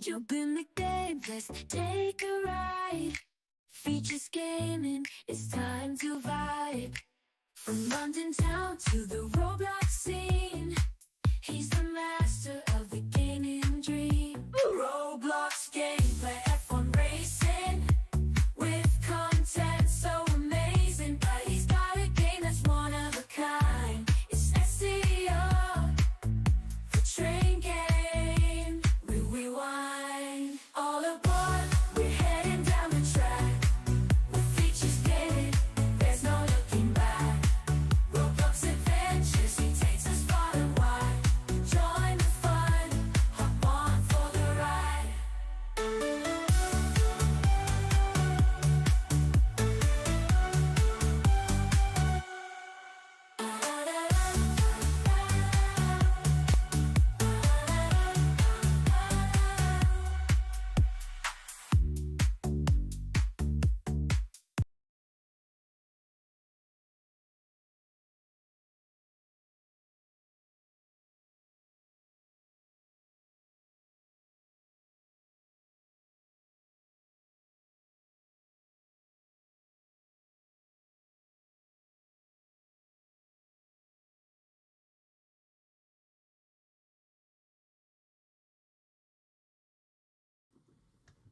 Jump in the game, let's take a ride. Features gaming, it's time to vibe. From London town to the Roblox scene, he's the master of the gaming dream. Roblox gameplay, F1 racing, with content so amazing. But he's got a game that's one of a kind. It's SCR, the train game. We rewind. All aboard, we're heading down the track. With features gaming, there's no looking back. Roblox adventures, he takes us far and wide. Join the fun, hop on for the ride.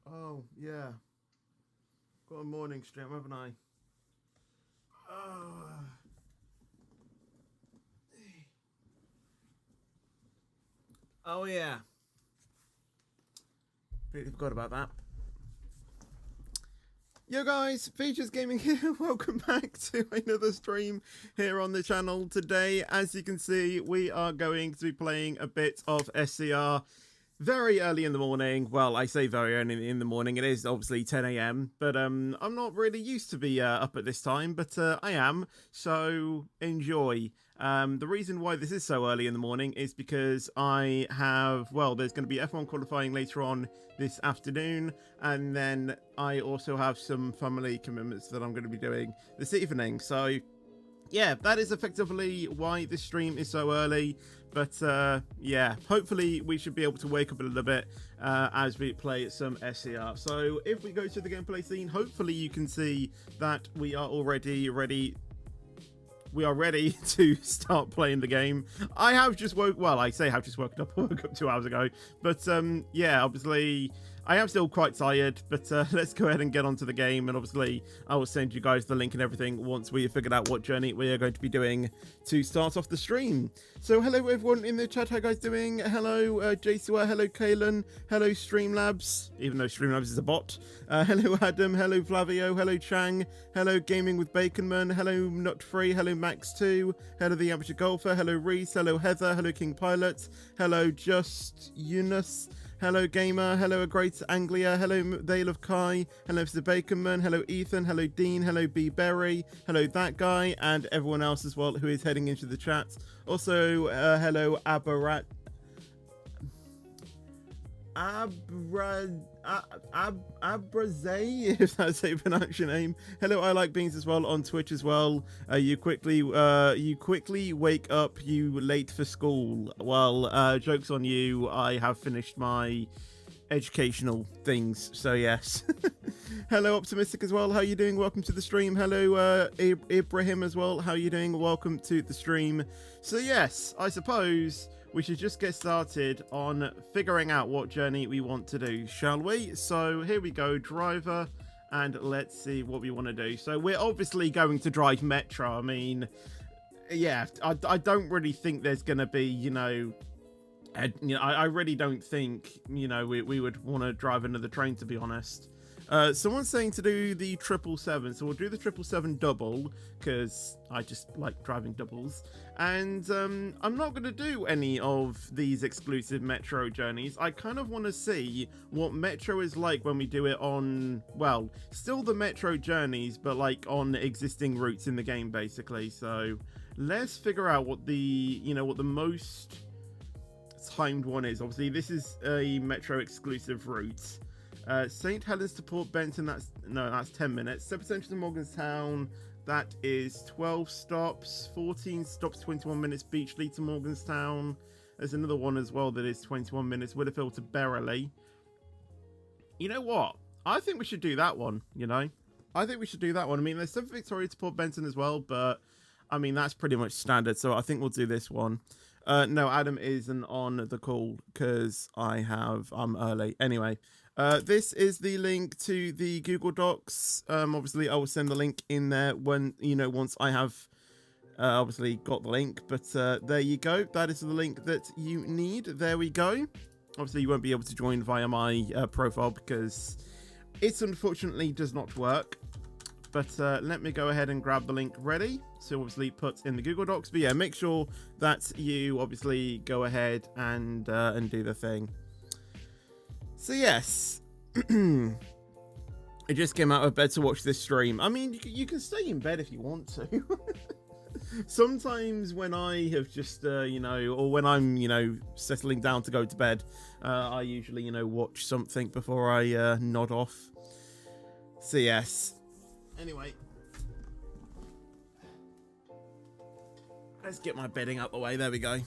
Oh, yeah. Got a morning stream, haven't I? Oh, yeah. Completely forgot about that. Yo guys, Features Gaming here. Welcome back to another stream here on the channel. Today, as you can see, we are going to be playing a bit of SCR very early in the morning. Well, I say very early in the morning. It is obviously 10 a.m. But I'm not really used to be up at this time, but I am. So enjoy. The reason why this is so early in the morning is because I have, well, there's going to be F1 qualifying later on this afternoon, and then I also have some family commitments that I'm going to be doing this evening. So yeah, that is effectively why this stream is so early. But yeah, hopefully we should be able to wake up a little bit as we play some SCR. So if we go to the gameplay scene, hopefully you can see that we are already ready. We are ready to start playing the game. I have just woke, well, I say I have just woken up. I woke up 2 hours ago. But yeah, obviously I am still quite tired, but let's go ahead and get onto the game. And obviously I will send you guys the link and everything once we have figured out what journey we are going to be doing to start off the stream. So hello everyone in the chat, how you guys doing? Hello Jasua, hello Kalen, hello Streamlabs, even though Streamlabs is a bot. Hello Adam, hello Flavio, hello Chang, hello Gaming with Baconman, hello Nutfree, hello Max2, hello the Amateur Golfer, hello Reese, hello Heather, hello King Pilot, hello Just Eunice, hello Gamer, hello A Great Anglia, hello Dale of Kai, hello Mr. Baconman, hello Ethan, hello Dean, hello B Berry, hello that guy, and everyone else as well who is heading into the chat. Also, hello Abraze, if that's how you pronounce your name. Hello, I Like Beans as well on Twitch as well. You quickly wake up, you late for school. Well, joke's on you. I have finished my educational things, so yes. Hello Optimistic as well, how you doing? Welcome to the stream. Hello Ibrahim as well, how you doing? Welcome to the stream. So yes, I suppose we should just get started on figuring out what journey we want to do, shall we? So here we go, driver, and let's see what we want to do. So we're obviously going to drive Metro. I mean, yeah, I don't really think there's going to be, you know, I really don't think, you know, we would want to drive another train, to be honest. Someone's saying to do the 777, so we'll do the 777 double, because I just like driving doubles. And I'm not going to do any of these exclusive Metro journeys. I kind of want to see what Metro is like when we do it on, well, still the Metro journeys, but like on existing routes in the game, basically. So let's figure out what the, you know, what the most timed one is. Obviously, this is a Metro exclusive route. St. Helens to Port Benton, that's 10 minutes. 7 to Morganstown, that is 12 stops. 14 stops, 21 minutes. Beachley to Morganstown, there's another one as well that is 21 minutes. Widderfield to Berrily, You know what? I think we should do that one, you know? I think we should do that one. I mean, there's some Victoria to Port Benton as well, but I mean, that's pretty much standard, so I think we'll do this one. No, Adam isn't on the call because I'm early. Anyway, this is the link to the Google Docs. Obviously, I will send the link in there when, once I have obviously got the link. But there you go. That is the link that you need. There we go. Obviously, you won't be able to join via my profile because it unfortunately does not work. But let me go ahead and grab the link ready. So obviously put in the Google Docs. But yeah, make sure that you obviously go ahead and do the thing. So yes, I just came out of bed to watch this stream. I mean, you can stay in bed if you want to. Sometimes when I have just, or when I'm, settling down to go to bed, I usually, watch something before I nod off. So yes. Anyway, let's get my bedding out the way. There we go.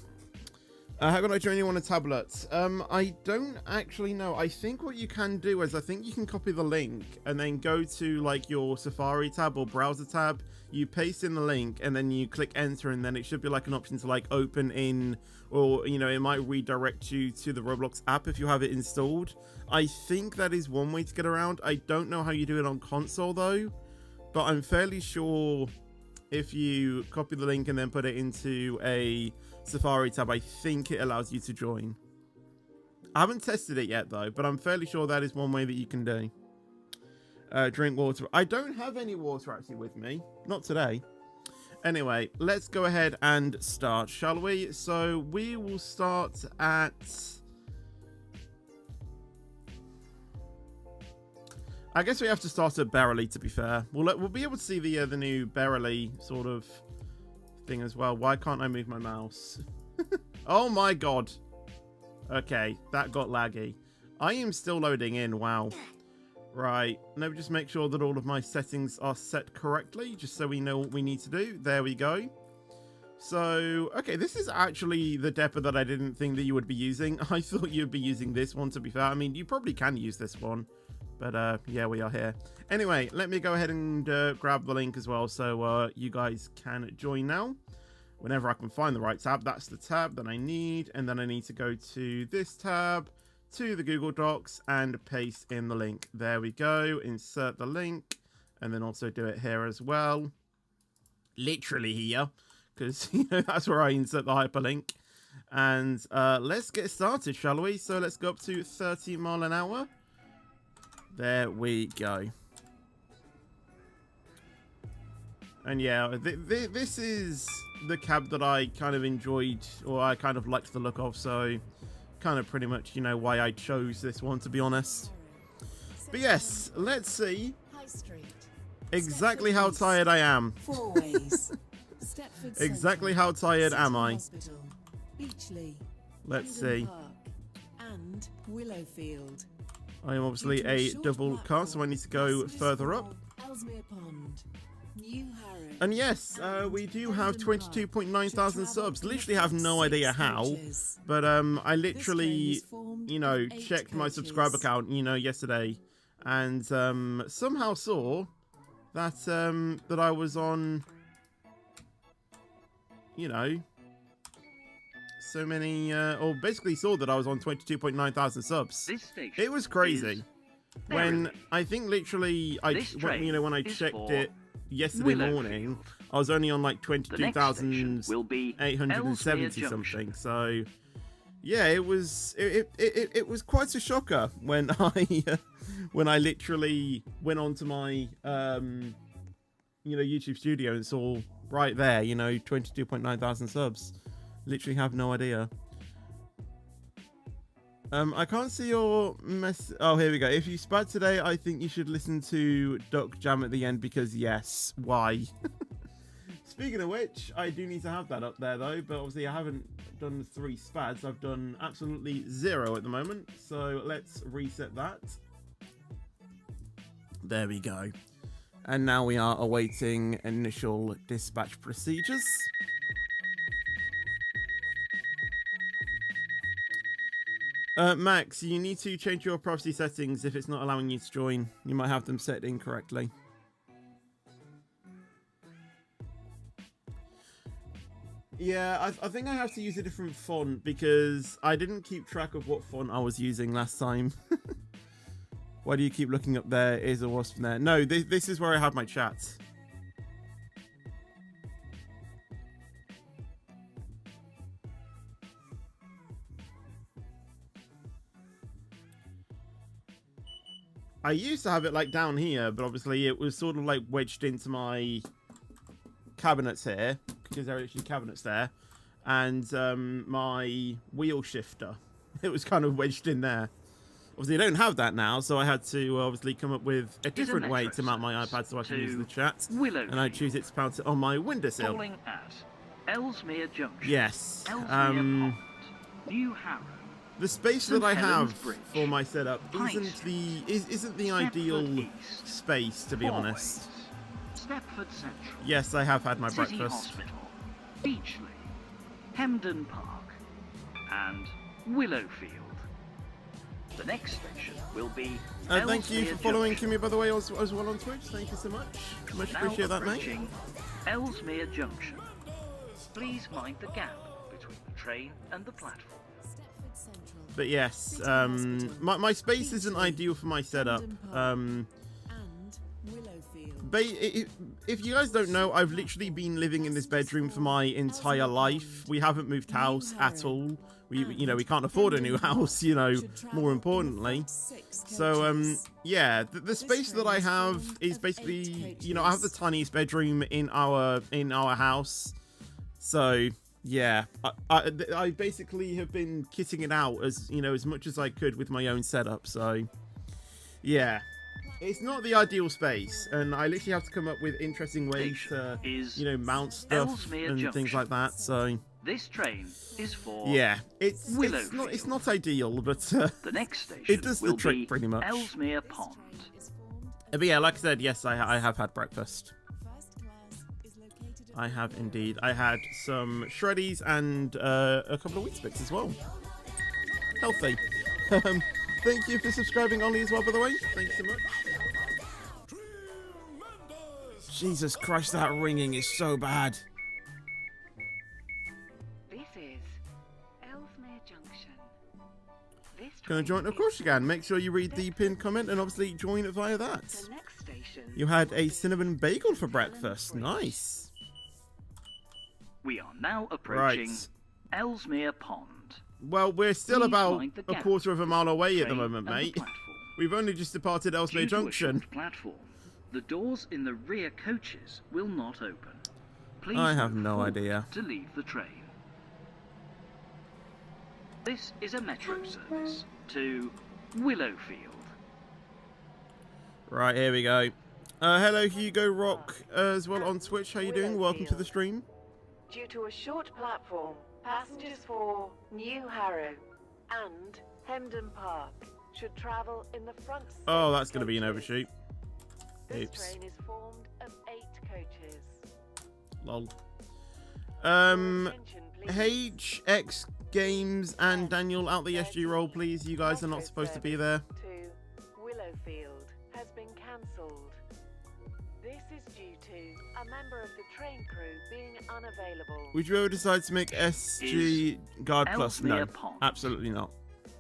How can I join you on a tablet? I don't actually know. I think what you can do is I think you can copy the link and then go to like your Safari tab or browser tab. You paste in the link and then you click enter, and then it should be like an option to like open in, or it might redirect you to the Roblox app if you have it installed. I think that is one way to get around. I don't know how you do it on console though. But I'm fairly sure if you copy the link and then put it into a Safari tab, I think it allows you to join. I haven't tested it yet though, but I'm fairly sure that is one way that you can do. Drink water. I don't have any water actually with me. Not today. Anyway, let's go ahead and start, shall we? So we will start at... I guess we have to start at Berrily, to be fair. We'll be able to see the new Berrily sort of thing as well. Why can't I move my mouse? Oh my god. Okay, that got laggy. I am still loading in. Wow. Right. Let me just make sure that all of my settings are set correctly, just so we know what we need to do. There we go. So, okay, this is actually the depot that I didn't think that you would be using. I thought you'd be using this one, to be fair. I mean, you probably can use this one. But yeah, we are here. Anyway, let me go ahead and grab the link as well, so you guys can join now. Whenever I can find the right tab, that's the tab that I need. And then I need to go to this tab, to the Google Docs, and paste in the link. There we go. Insert the link. And then also do it here as well. Literally here. Because, that's where I insert the hyperlink. And let's get started, shall we? So let's go up to 30 miles an hour. There we go. And yeah, this is the cab that I kind of enjoyed, or I kind of liked the look of, so kind of pretty much, why I chose this one, to be honest. But yes, let's see exactly how tired I am. Exactly how tired am I? Let's see. I am obviously a double car, so I need to go further up. And yes, we do have 22.9 thousand subs. Literally have no idea how, but I literally, checked my subscriber count, yesterday, and somehow saw that that I was on, so many, or basically saw that I was on 22.9 thousand subs. It was crazy. When I think literally, when I checked it yesterday morning, I was only on like 22,870 something. So yeah, it was quite a shocker when I literally went onto my YouTube studio and saw right there 22.9 thousand subs. Literally have no idea. I can't see your mess. Oh, here we go. If you spat today, I think you should listen to Duck Jam at the end, because yes, why? Speaking of which, I do need to have that up there though, but obviously I haven't done 3 spads. I've done absolutely 0 at the moment. So let's reset that. There we go. And now we are awaiting initial dispatch procedures. Max, you need to change your privacy settings if it's not allowing you to join. You might have them set incorrectly. Yeah, I think I have to use a different font because I didn't keep track of what font I was using last time. Why do you keep looking up there? Is a wasp there? No, this is where I have my chat. I used to have it like down here, but obviously it was sort of like wedged into my cabinets here because there are actually cabinets there, and my wheel shifter, it was kind of wedged in there. Obviously I don't have that now, so I had to obviously come up with a different way to mount my iPad so I can use the chat, and I choose it to mount it on my windowsill. Calling at Ellesmere Junction. Yes. Pond, New Harrow. The space St. that I Helens have Bridge, for my setup isn't the ideal East, space, to be honest. Stepford Central. Yes, I have had my City breakfast. Hospital, Beachley, Hemden Park, and Willowfield. The next station will be. Thank you for following Kimmy, by the way, as well on Twitch. Thank you so much. Much Now appreciate that, mate. Ellesmere Junction. Please mind the gap between the train and the platform. But yes, my space isn't ideal for my setup. If you guys don't know, I've literally been living in this bedroom for my entire life. We haven't moved house at all. We can't afford a new house, more importantly. So, yeah, the space that I have is basically, I have the tiniest bedroom in our house. So, yeah, I basically have been kitting it out as much as I could with my own setup. So, yeah, it's not the ideal space, and I literally have to come up with interesting ways to, mount stuff and things like that. So this train is for it's not ideal, but the next station it does the trick pretty much. Ellesmere Pond. But yeah, like I said, yes, I have had breakfast. I have indeed. I had some shreddies and a couple of wheat bits as well. Healthy. Thank you for subscribing, Ollie, as well, by the way. Thanks so much. Jesus Christ, that ringing is so bad. This is Ellesmere Junction. Gonna join? Of course you can. Make sure you read the pinned comment and obviously join it via that. The next station. You had a cinnamon bagel for breakfast. Nice. We are now approaching Ellesmere Pond. Well, we're still Please about mind the a gap quarter of a mile away at the train moment, and the mate. platform. We've only just departed Ellesmere Due to a Junction. short platform, the doors in the rear coaches will not open. Please I have move no forward idea. to leave the train. This is a metro service to Willowfield. Right, here we go. Hello, Hugo Rock, as well on Twitch. How you doing? Welcome to the stream. Due to a short platform, passengers for New Harrow and Hemden Park should travel in the front. Oh, that's going to be an overshoot. This Oops. train is formed of 8 coaches. Lol. Attention, please. HX Games and Daniel out the SG role, please. You guys are not supposed to be there. To Willowfield has been cancelled. This is due to a member of the train crew being unavailable. Would you ever decide to make SG Guard Plus? No, Ellesmere Pond. absolutely not.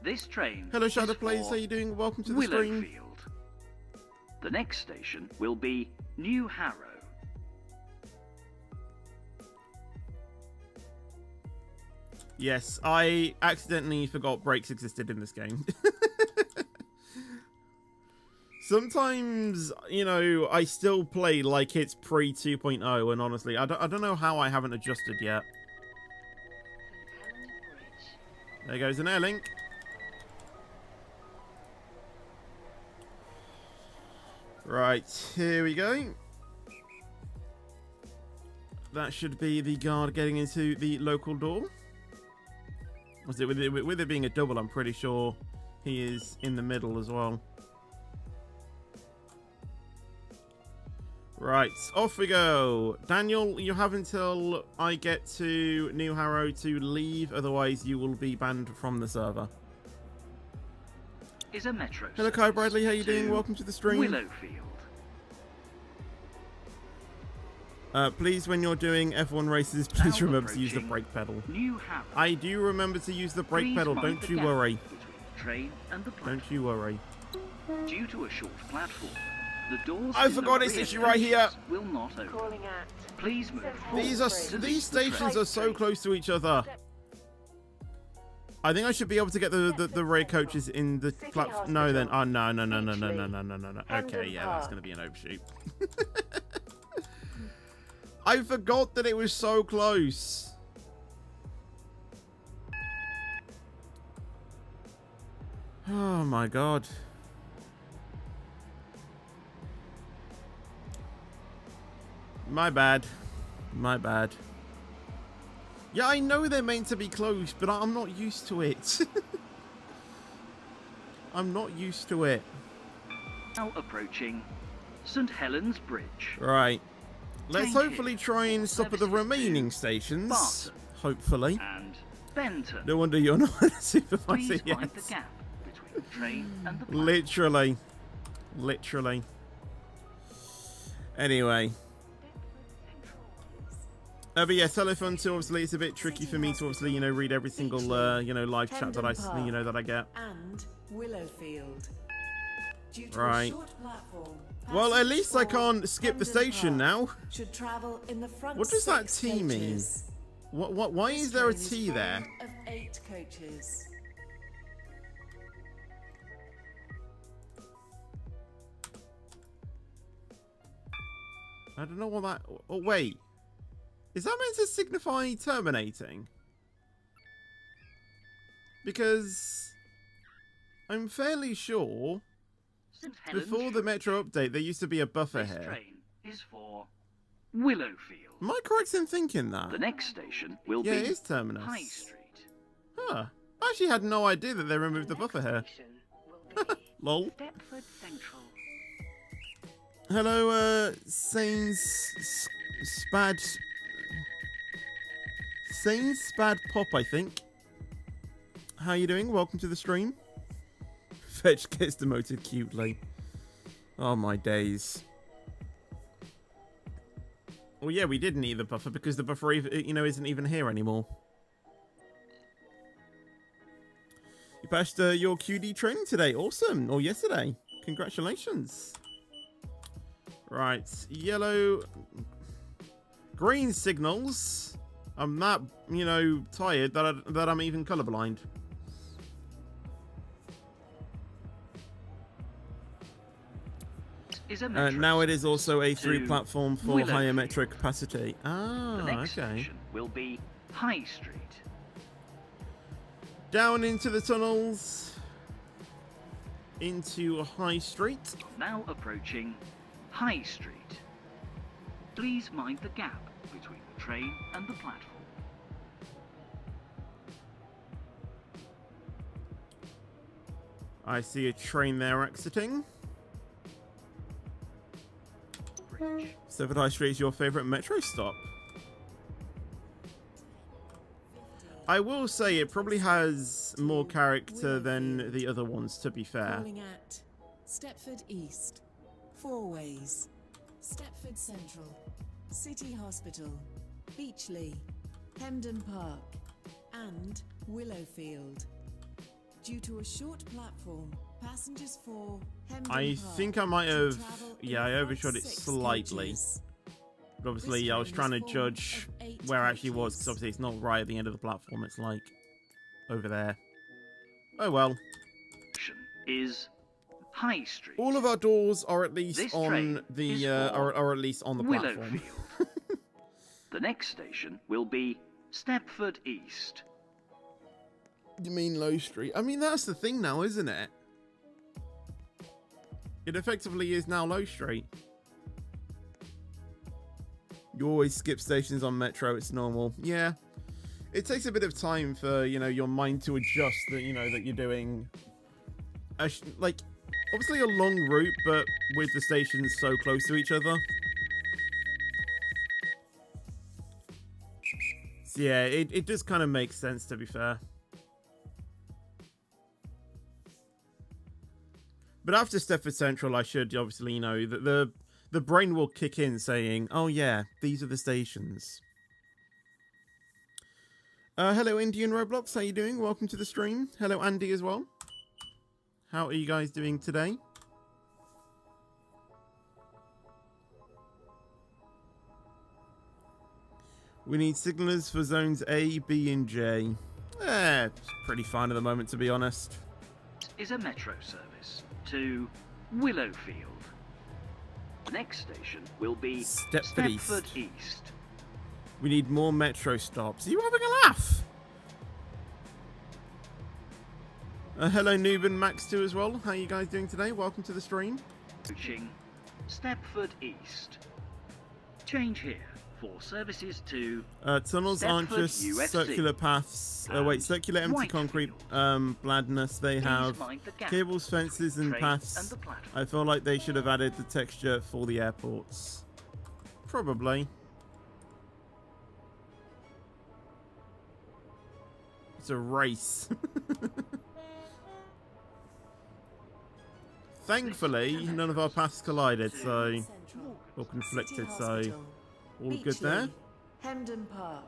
This train Hello, Shadow is Plays. for How you doing? Welcome to the stream. Willowfield. The next station will be New Harrow. Yes, I accidentally forgot brakes existed in this game. Sometimes, I still play like it's pre 2.0, and honestly, I don't know how I haven't adjusted yet. St. Helens Bridge. There goes an air link. Right, here we go. That should be the guard getting into the local door. With it being a double, I'm pretty sure he is in the middle as well. Right, off we go. Daniel, you have until I get to New Harrow to leave, otherwise you will be banned from the server. is a metro. Hello, Kai service Bradley. How you to doing? Welcome to the stream. Willowfield. Please, when you're doing F1 races, please Now remember to use the approaching brake pedal. New Harrow. I do remember to use the brake Please pedal. mind Don't the you gap worry. between the train and the platform. Don't you worry. Due to a short platform, the doors I in the forgot this rear issue right here. coaches will not open. Calling at Please move These forward are to these the stations train. are so close to each other. I think I should be able to get the rear coaches in the platform. No, then. Oh, no. Okay, yeah, that's going to be an overshoot. I forgot that it was so close. Oh, my God. My bad. My bad. Yeah, I know they're meant to be close, but I'm not used to it. I'm not used to it. Now approaching St. Helens Bridge. Right. Let's Thank hopefully you. try and stop at the Services remaining to stations. Banter Hopefully. and Banter. No wonder you're not a supervisor Please mind the yet. gap between the train and the platform. Literally. Literally. Anyway. But yeah, telephone too. Obviously, it's a bit tricky for me to obviously, read every single, live chat that I get. And Willowfield. Due to Right. a short platform, Well, at passengers least I for can't skip the Hendon station Park now. Should travel in the front What does that 6 T mean? coaches. What? Why This is there a train is T full there? Of 8 coaches. I don't know what that. Oh wait, is that meant to signify terminating? Because I'm fairly sure St. Helens before the Metro update there used to be a buffer This here. train is for Willowfield. Am I correct in thinking that? The next station will Yeah, be it is Terminus. High Street. Huh. I actually had no idea that they removed the buffer here. Lol. Deptford Central. Hello, Spad Pop, I think. How you doing? Welcome to the stream. Fetch gets demoted cutely. Oh my days. Well, yeah, we did need the buffer because the buffer, isn't even here anymore. You passed your QD training today. Awesome. Or yesterday. Congratulations. Right. Yellow. Green signals. I'm that, tired that I'm even colorblind. Is a metro Now it is also a to through platform for higher Willowfield. metro capacity. The Ah, next okay. station will be High Street. Down into the tunnels. Into High Street. Now approaching High Street. Please mind the gap between the train and the platform. I see a train there exiting. Bridge. Severed High Street is your favourite metro stop. I will say it probably has more character than the other ones, to be fair. Calling at Stepford East, Four Ways, Stepford Central, City Hospital, Beachley, Hemden Park, and Willowfield. Due to a short platform, passengers for Hemden I Park think I might should have... travel in Yeah, I the front overshot it 6 slightly. coaches. But obviously, This I was train trying is to formed judge of 8 where it actually was, coaches. because obviously it's not right at the end of the platform. It's like over there. Oh well. Station is High Street. All of our doors are at least This on train the is are at least on the platform. Willowfield. The next station will be Stepford East. You mean Low Street? I mean, that's the thing now, isn't it? It effectively is now Low Street. You always skip stations on Metro, it's normal. Yeah. It takes a bit of time for, your mind to adjust that, that you're doing... obviously a long route, but with the stations so close to each other. So yeah, it does kind of make sense, to be fair. But after Stepford Central, I should obviously know that the brain will kick in saying, oh yeah, these are the stations. Hello, Indian Roblox. How you doing? Welcome to the stream. Hello, Andy, as well. How are you guys doing today? We need signalers for zones A, B, and J. It's pretty fine at the moment, to be honest. Is a metro service to Willowfield. Next station will be Stepford East. We need more metro stops. Are you having a laugh? Hello, Noob and Max too as well. How are you guys doing today? Welcome to the stream. Approaching Stepford East. Change here for services to tunnels aren't Stepford just UFC circular paths. Circular empty concrete blandness. They Please have mind the gap cables, fences, and train paths. and the platform. I feel like they should have added the texture for the airports. Probably. It's a race. Thankfully, none of our paths collided, so or conflicted, so all good there. Hemden Park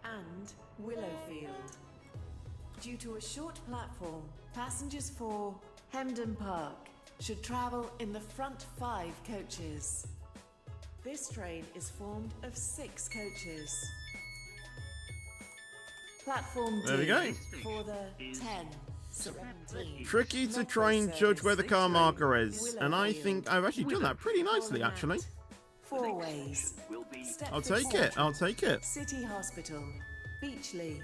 and Willowfield. Due to a short platform, passengers for Hemden Park should travel in the front 5 coaches. This train is formed of 6 coaches. Platform D There we go. for the 10, 17. Tricky to try and judge where the car marker is, and I think I've actually done that pretty nicely, actually. 4 ways. Will be I'll Stepford take it. I'll take it. City Hospital, Beachley,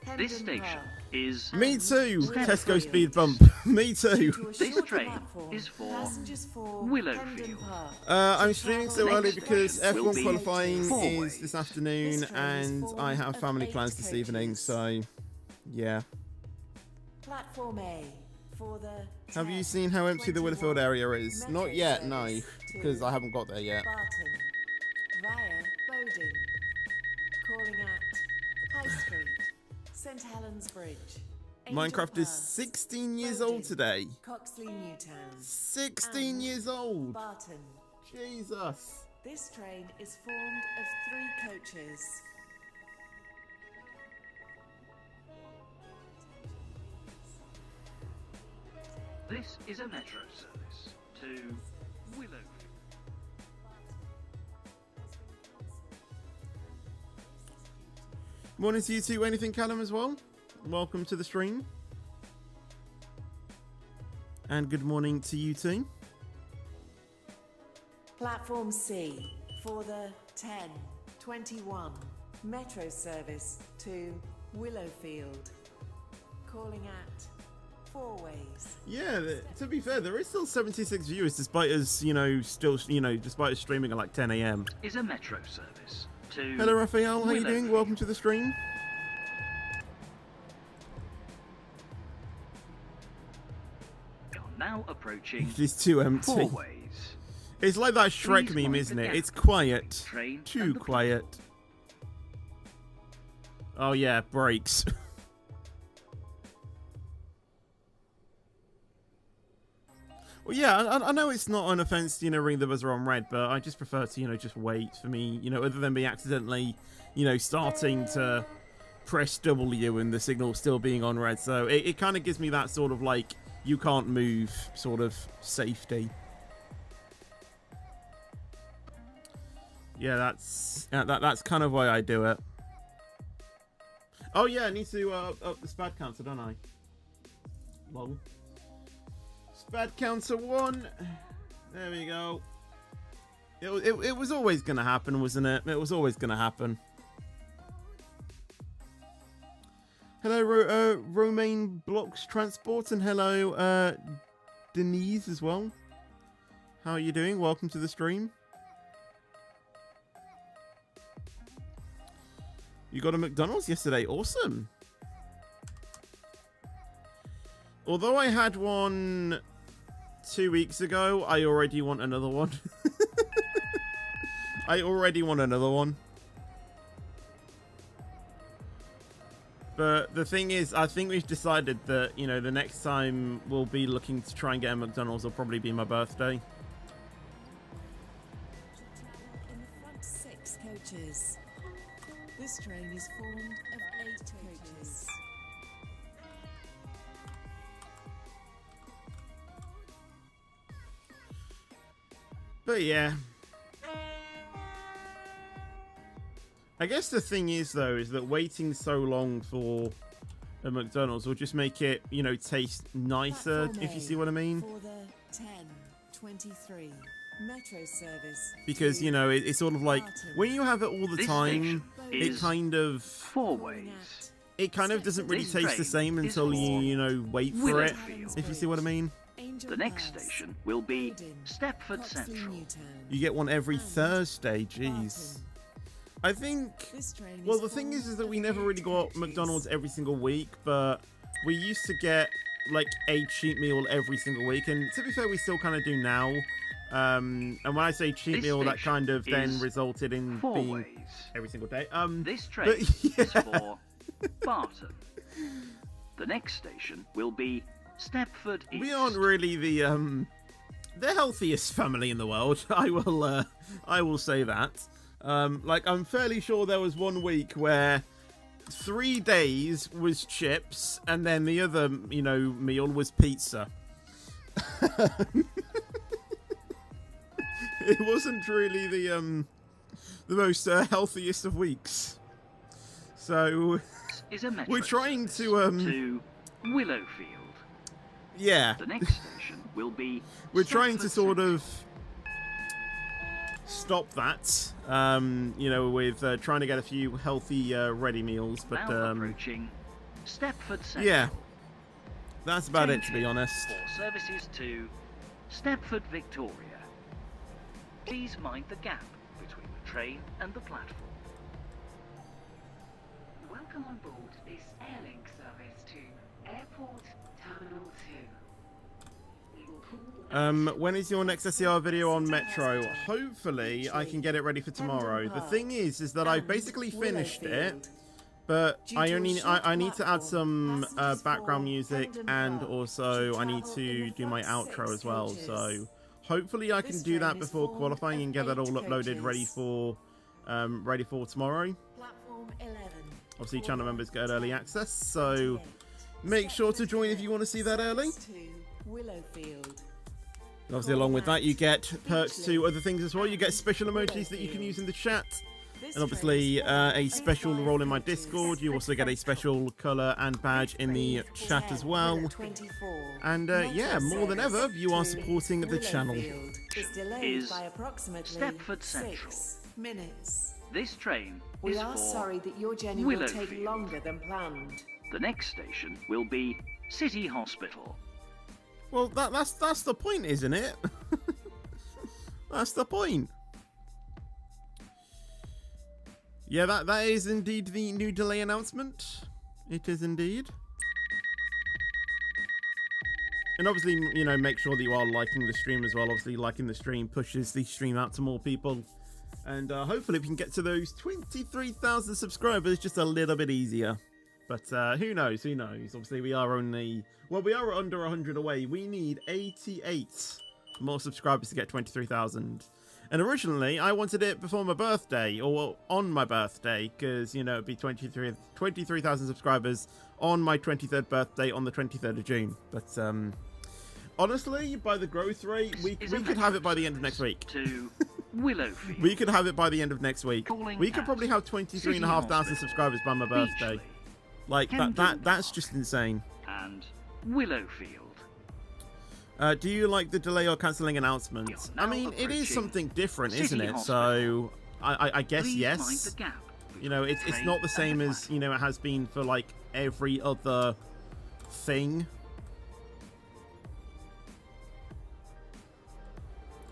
this Hemden station Park. is Me too. Stepford. Tesco speed bump. Me too. To a This short train platform, is for passengers for Willowfield. Hemden Park. I'm streaming so early because Next will F1 be qualifying four is ways. this afternoon, This train is and formed I have of family 8 plans this evening, coaches. so yeah. Platform A for the Have 10, you seen how empty the 21 Willowfield area is? metro Not yet, no, service because to I haven't got there yet. Barton via Bowding, calling at High Street, St Helens Bridge. Angel Minecraft is Pass, 16 years Bowding, old today. Coxley Newtown, 16 and years old. Barton. Jesus. This train is formed of 3 coaches. This is a metro service to Willowfield. Morning to you two. Anything, Callum, as well? Welcome to the stream. And good morning to you too. Platform C for the 10:21 metro service to Willowfield, calling at 4 ways. Yeah, to be fair, there is still 76 viewers despite us, despite us streaming at like 10 a.m. Is a metro service to Hello, Raphael. How you Willowfield. doing? Welcome to the stream. We are now approaching It is too empty. 4 ways. It's like that Shrek Please meme, mind isn't the it? gap It's quiet. Train Too and the quiet. Oh yeah, brakes. Well, yeah, I know it's not an offense to, ring the buzzer on red, but I just prefer to, just wait for me, other than me accidentally, starting to press W and the signal still being on red. So it kind of gives me that sort of like, you can't move sort of safety. Yeah, that's kind of why I do it. Oh yeah, I need to up the SPAD counter, don't I? Lol. SPAD counter 1. There we go. It was always gonna happen, wasn't it? It was always gonna happen. Hello, Romaine Blocks Transport, and hello, Denise as well. How are you doing? Welcome to the stream. You got a McDonald's yesterday. Awesome. Although I had one 2 weeks ago, I already want another one. I already want another one. But the thing is, I think we've decided that, you know, the next time we'll be looking to try and get a McDonald's will probably be my birthday. Travel in the front 6 coaches. This train is formed of 8 coaches. But yeah. I guess the thing is, though, is that waiting so long for a McDonald's will just make it, you know, taste nicer, Platform if you A see what I mean. For the 10:23 metro service. Because, you know, it's sort of like, when you have it all the This time, station it is kind of... 4 ways. It kind of doesn't really This taste the train same is until for you know, wait for it, Willowfield. if you see what I mean. Angel The next Pass, station will be Croydon, Stepford Croxley Central. Newtown, You get one every and Thursday, jeez. Barton. I think... This train Well, the thing is that we never really got McDonald's every single week, but we used to get, like, a cheat meal every single week, and to be fair, we still kind of do now. And when I say cheat This meal, that station kind of then is resulted in 4 being ways. every single day. This train but is yeah. for Barton. The next station will be Stepford East. We aren't really the healthiest family in the world. I will say that. Like, I'm fairly sure there was one week where 3 days was chips, and then the other, you know, meal was pizza. It wasn't really the most healthiest of weeks. So is a metro we're trying service to Willowfield. yeah. The next station will be We're trying to Stepford sort Central. of stop that, you know, with trying to get a few healthy ready meals, but Now approaching Stepford Central. yeah, that's about it, to be honest. For services to Stepford Victoria. Please mind the gap between the train and the platform. Welcome on board this Airlink service to Airport Terminal 2. We will pull When is your next SCR video on Metro? Hopefully, I can get it ready for tomorrow. The thing is that I basically finished it, but I need to add some background music, and also I need to do my outro as well. So hopefully I can do that before qualifying and get that all uploaded ready for tomorrow. Platform 11. Obviously, channel members get early access, so make sure to join if you want to see that early. To Willowfield. Obviously, along with that, you get perks to other things as well. You get special emojis that you can use in the chat, and obviously a special role in my Discord. You also get a special colour and badge in the chat as well. 24. And yeah, more than ever, you are supporting the channel. Is delayed Is by approximately Stepford Central. 6 minutes. This train We is are for sorry that your journey will take Willowfield. longer than planned. The next station will be City Hospital. Well, that's the point, isn't it? That's the point. Yeah, that is indeed the new delay announcement. It is indeed. And obviously, you know, make sure that you are liking the stream as well. Obviously, liking the stream pushes the stream out to more people. And hopefully we can get to those 23,000 subscribers just a little bit easier. But who knows, who knows. Obviously, we are only... Well, we are under 100 away. We need 88 more subscribers to get 23,000. And originally, I wanted it before my birthday, or on my birthday, because, you know, it'd be 23,000 subscribers on my 23rd birthday on the 23rd of June. But honestly, by the growth rate, we could have it by the end of next week. To Willowfield. We could have it by the end of next week. Calling We could at probably have 23,500 subscribers by my birthday. Beachley, Like, Hendon that's Park. just insane. And Willowfield. Do you like the delay or cancelling announcements? You're I now mean, it is approaching something different, City isn't it? Hospital. So, I guess Please yes. mind the gap You know, it's between not the train same and as, you know, it has been for, like, every other thing.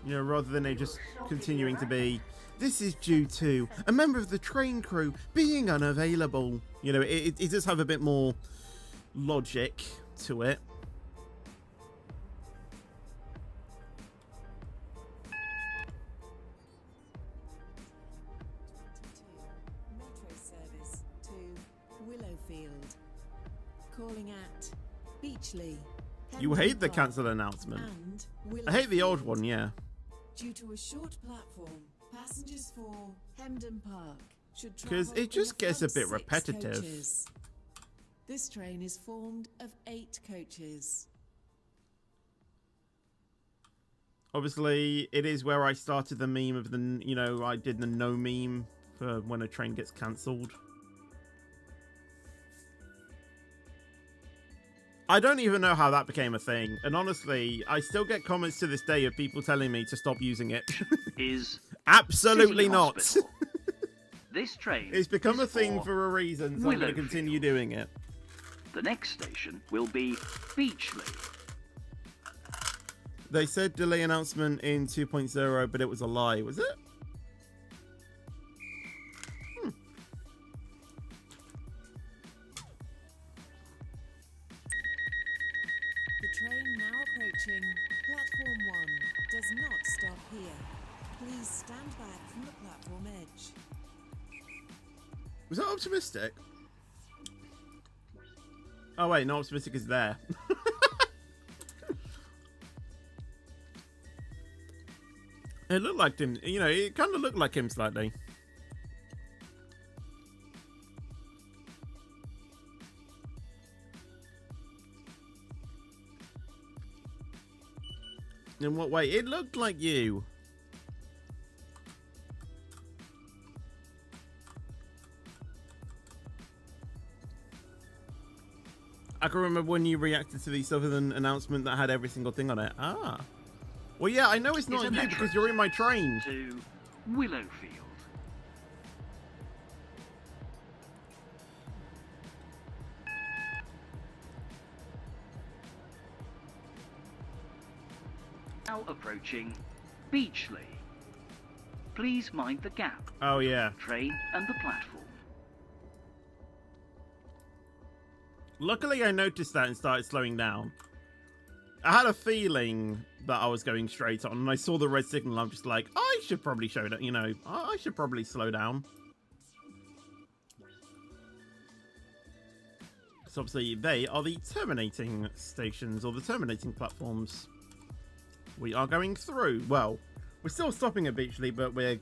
You know, rather than it just continuing to be, this is due to a member of the train crew being unavailable. You know, it does have a bit more logic to it. Metro service to Willowfield. Calling at Beachley. You hate the Park, cancel announcement. and I hate the old Willowfield. one, yeah. Due to a short platform, passengers for Hemden Park should 'Cause travel it just in the gets a front bit 6 repetitive. coaches. This train is formed of 8 coaches. Obviously, it is where I started the meme of the, you know, I did the no meme for when a train gets cancelled. I don't even know how that became a thing. And honestly, I still get comments to this day of people telling me to stop using it. Is Absolutely City not. Hospital. This train It's become is a thing for a reason, so I'm going to continue doing it. The next station will be Beachley. They said delay announcement in 2.0, but it was a lie, was it? The train now approaching platform 1 does not stop here. Please stand back from the platform edge. Was that optimistic? Oh wait, no, optimistic is there. It looked like him, you know, it kind of looked like him slightly. In what way? It looked like you. I can remember when you reacted to the Southern announcement that had every single thing on it. Ah. Well, yeah, I know it's not Is a you because you're in my train. To Willowfield. Now approaching Beachley. Please mind the gap. Oh, yeah. Train and the platform. Luckily, I noticed that and started slowing down. I had a feeling that I was going straight on, and I saw the red signal. I'm just like, I should probably show that, you know, I should probably slow down. So obviously, they are the terminating stations, or the terminating platforms. We are going through. Well, we're still stopping at Beachley, but we're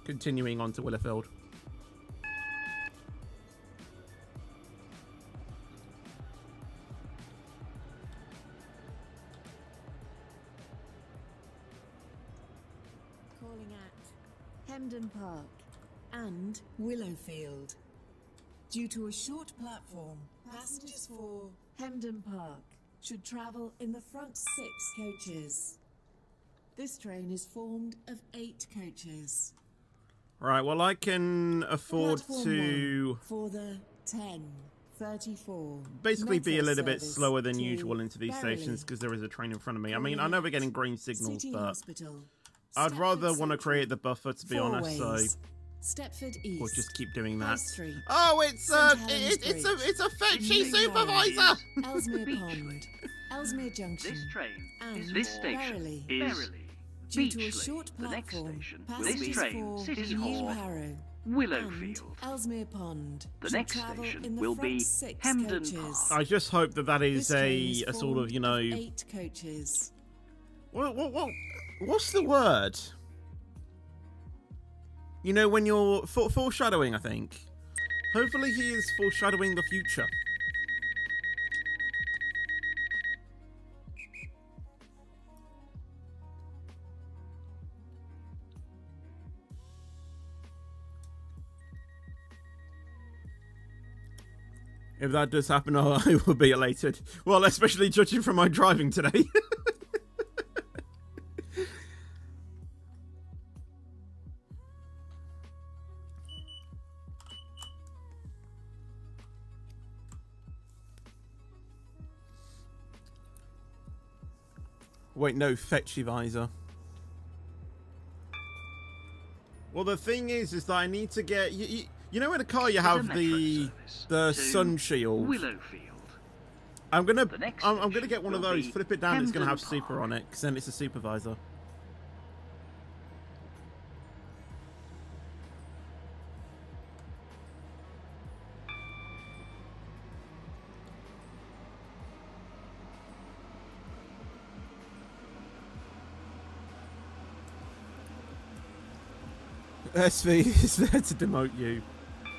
continuing on to Willowfield. Calling at Hemden Park and Willowfield. Due to a short platform, passengers for Hemden Park should travel in the front 6 coaches. This train is formed of 8 coaches. Right, well, I can afford Platform to 1 for the 10:34. basically be a Metro little bit service slower than to usual into these Berrily. stations because there is a train in front of me. I mean, I know we're getting green signals, City but Hospital. I'd Stepford rather want to Central. create the buffer, to be honest, so Fourways. Stepford East. we'll just keep doing High that. Street. Oh, it's St. Helens it's a fetchy Bridge. supervisor. Ellesmere Beachley. Pond. Ellesmere Junction. This train And is this station Berrily. is Due to a Beachley. short The next platform, station will passengers be for City New Hall, Harrow Willowfield. and Ellesmere Pond. The should next travel station in the will front be 6 Hemden coaches. Park. I just hope that that is This train is a sort of, formed you know, 8 coaches. what's the word? You know, when you're foreshadowing, I think. Hopefully he is foreshadowing the future. If that does happen, I will be elated. Well, especially judging from my driving today. Wait, no, fetchy visor. Well, the thing is that I need to get... You know in a car you have Metro the service to sun shield. Willowfield. I'm gonna The next I'm gonna station get one of will those. be Flip it down. It's gonna have Hemden super Park. on it, because then it's a supervisor. SV is there to demote you.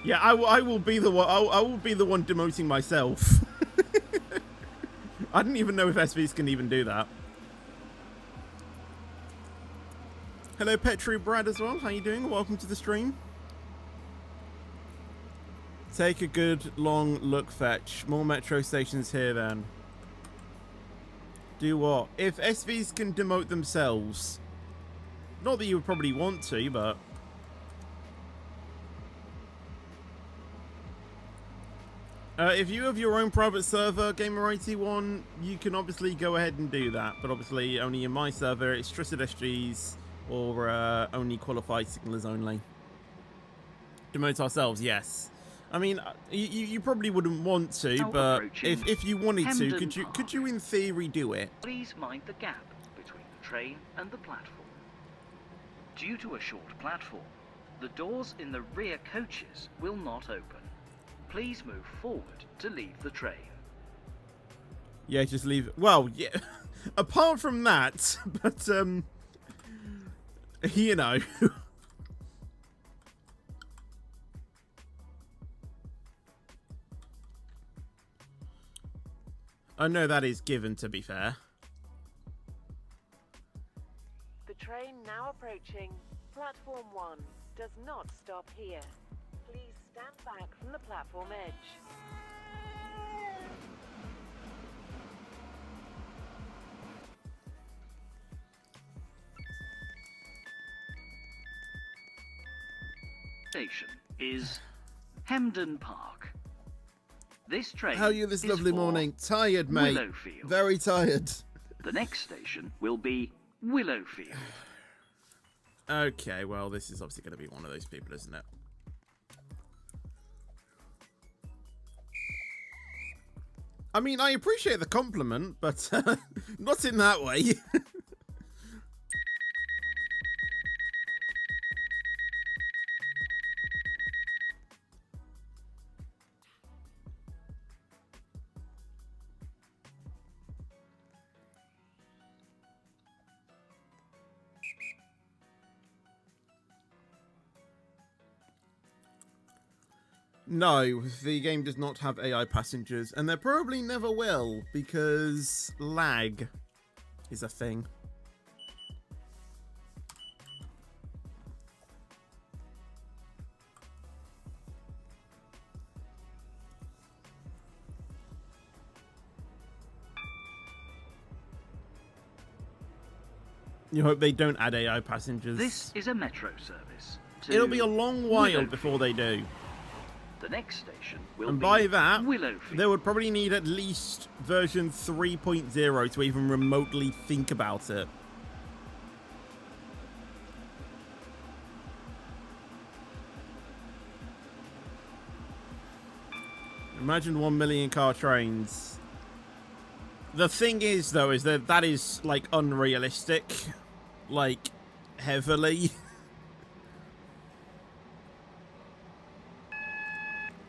Yeah, I will be the one. I will be the one demoting myself. I didn't even know if SVs can even do that. Hello, Petru Brad as well. How you doing? Welcome to the stream. Take a good long look, fetch. More metro stations here then. Do what? If SVs can demote themselves. Not that you would probably want to, but... if you have your own private server, Gamer81, you can obviously go ahead and do that. But obviously, only in my server, it's trusted SGs or only qualified signalers only. Demote ourselves, yes. I mean, you probably wouldn't want to, Now but approaching if you wanted to, Hemden could you in theory do it? Please mind the gap between the train and the platform. Due to a short platform, the doors in the rear coaches will not open. Please move forward to leave the train. Yeah, just leave it. Well, yeah. Apart from that, but you know. I know that is given, to be fair. The train now approaching platform 1 does not stop here. Please stand back from the platform edge. Station is Hemden Park. This train How are you this is lovely for morning? Tired, mate. Willowfield. Very tired. The next station will be Willowfield. Okay, well, this is obviously going to be one of those people, isn't it? I mean, I appreciate the compliment, but not in that way. No, the game does not have AI passengers, and there probably never will, because lag is a thing. You hope they don't add AI passengers. This is a metro service. It'll be a long while Willowfield. before they do. The next station will And be by that, Willowfield. they would probably need at least version 3.0 to even remotely think about it. Imagine 1 million car trains. The thing is, though, is that is, like, unrealistic. Like, heavily.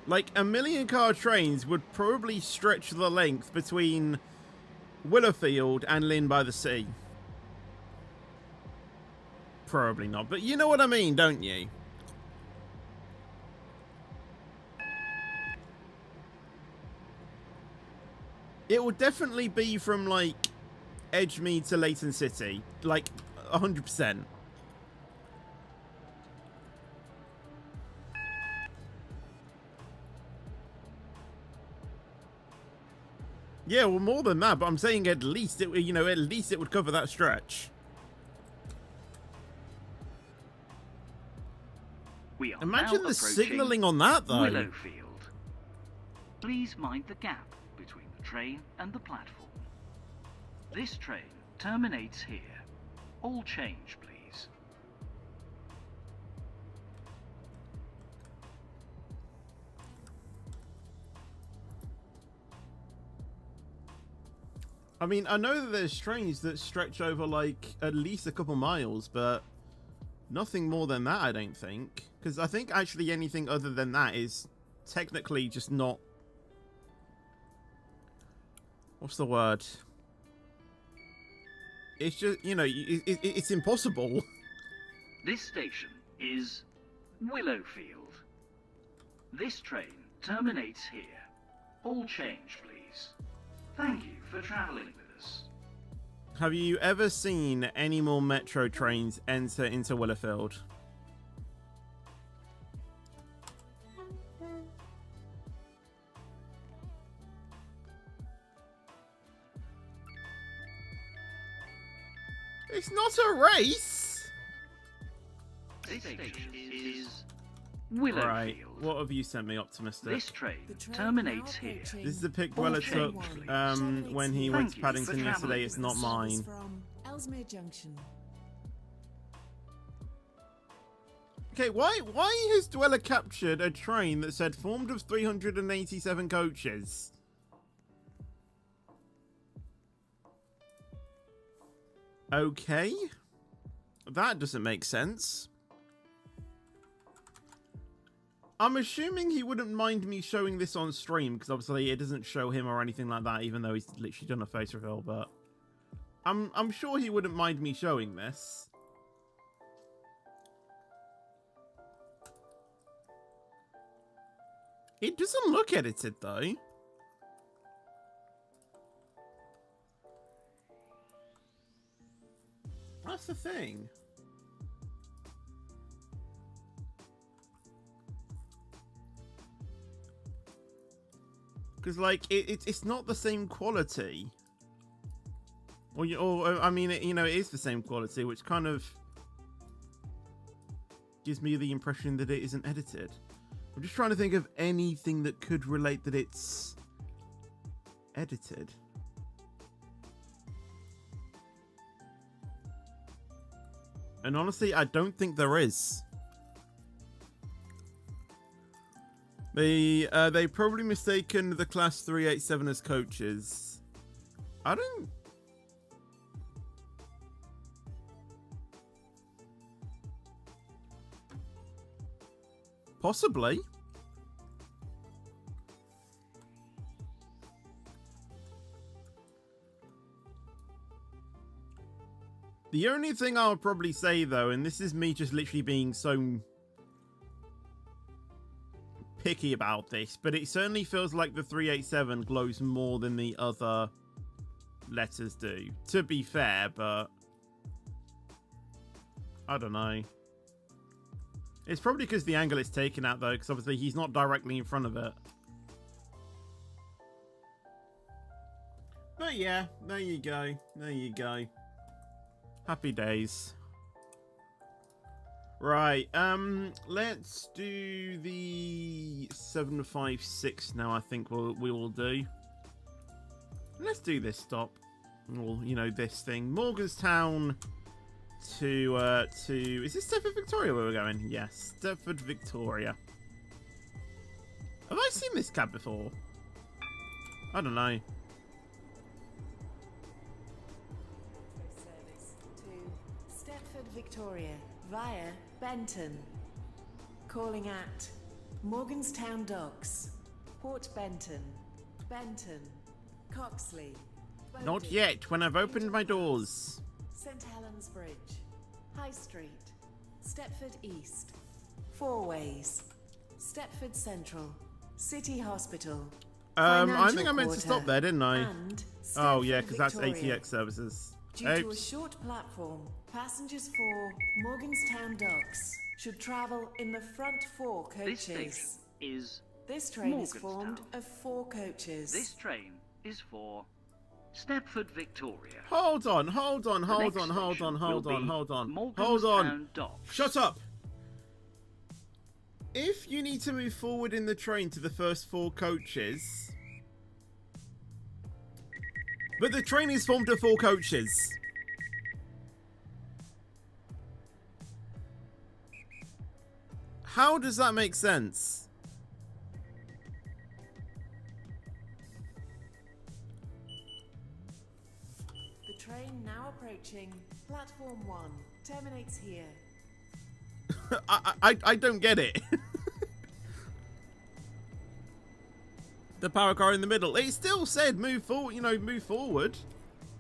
Like, 1 million car trains would probably stretch the length between Willowfield and Lynn by the Sea. Probably not, but you know what I mean, don't you? It would definitely be from, like, Edgemead to Leighton City. Like, 100%. Yeah, well, more than that, but I'm saying at least it, you know, at least it would cover that stretch. We are Imagine now the approaching signalling on that, though. Willowfield. Please mind the gap between the train and the platform. This train terminates here. All change, please. I mean, I know that there's trains that stretch over, like, at least a couple miles, but nothing more than that, I don't think. Because I think actually anything other than that is technically just not... What's the word? It's just, you know, it's impossible. This station is Willowfield. This train terminates here. All change, please. Thank you for travelling with us. Have you ever seen any more metro trains enter into Willowfield? It's not a race! This station is Willowfield. Right, what have you sent me, Optimistic? This train The train terminates now here. approaching This is the pic All Weller change, took please. when he went to Thank you for Paddington yesterday. travelling It's with not us. mine. From Ellesmere Junction. Okay, why has Dweller captured a train that said formed of 387 coaches? Okay. That doesn't make sense. I'm assuming he wouldn't mind me showing this on stream, because obviously it doesn't show him or anything like that, even though he's literally done a face reveal, but I'm sure he wouldn't mind me showing this. It doesn't look edited, though. That's the thing. Because, like, it's not the same quality. Or I mean, it is the same quality, which kind of gives me the impression that it isn't edited. I'm just trying to think of anything that could relate that it's edited. And honestly, I don't think there is. They probably mistaken the class 387 as coaches. I don't... Possibly. The only thing I'll probably say, though, and this is me just literally being so picky about this, but it certainly feels like the 387 glows more than the other letters do. To be fair, but I don't know. It's probably because the angle is taken out, though, because obviously he's not directly in front of it. But yeah, there you go. There you go. Happy days. Right, let's do the 756 now. I think we will do. Let's do this stop. Well, this thing. Morganstown to is this Stepford Victoria where we're going? Yes, Stepford Victoria. Have I seen this cab before? I don't know. Service to Stepford Victoria via Benton. Calling at Morganstown Docks, Port Benton, Benton, Coxley. Not Bowden, yet, when I've opened my doors. St Helens Bridge, High Street, Stepford East, Four Ways, Stepford Central, City Hospital. I think I meant to stop there, didn't I? And Oh yeah, because Stepford that's Victoria. ATX services. Due to a Oops. short platform, passengers for Morganstown Docks should travel in the front four This station coaches. is This train is Morganstown. formed of four coaches. This train is for Stepford Victoria. Hold on, hold on, The hold next on, hold station on, will hold on, be hold on, hold Morganstown on. Docks. Shut up! If you need to move forward in the train to the first four coaches... But the train is formed of four coaches. How does that make sense? The train now approaching platform 1 terminates here. I don't get it. The power car in the middle. It still said move forward, move forward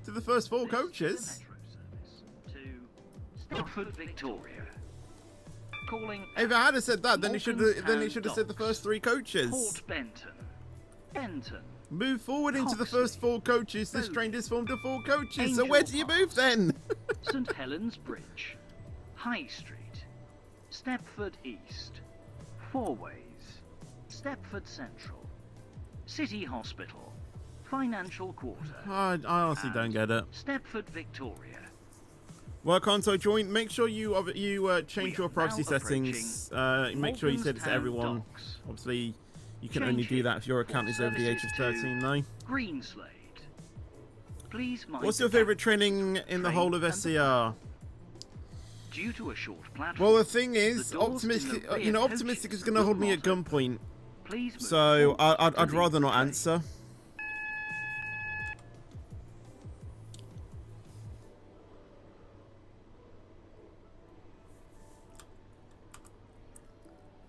to the first four coaches. Metro service to Stepford Victoria. Calling If I had said that, then he should have said the Docks, first 3 coaches. Port Benton. Benton. Move forward into the Coxley, first 4 coaches. This Bowden, train is formed of 4 coaches. So Angel where do you move Pass, then? St Helens Bridge. High Street. Stepford East. Fourways. Stepford Central. City Hospital. Financial Quarter. I honestly don't get it. Stepford Victoria. Well, console join. Make sure you change We your are privacy now settings. Make sure you set it to Morganstown everyone. Docks. Obviously, you can Change only do here that if your for account is over the age of services 13, to though. Greenslade. Please mind What's the your favourite gap training between in the train whole of and the SCR? Due to a short platform. Well, the thing is, the doors in optimistic. the You know, rear optimistic coaches is going to will hold me at not open. gunpoint. Please move So forward I'd to rather leave not the train. answer.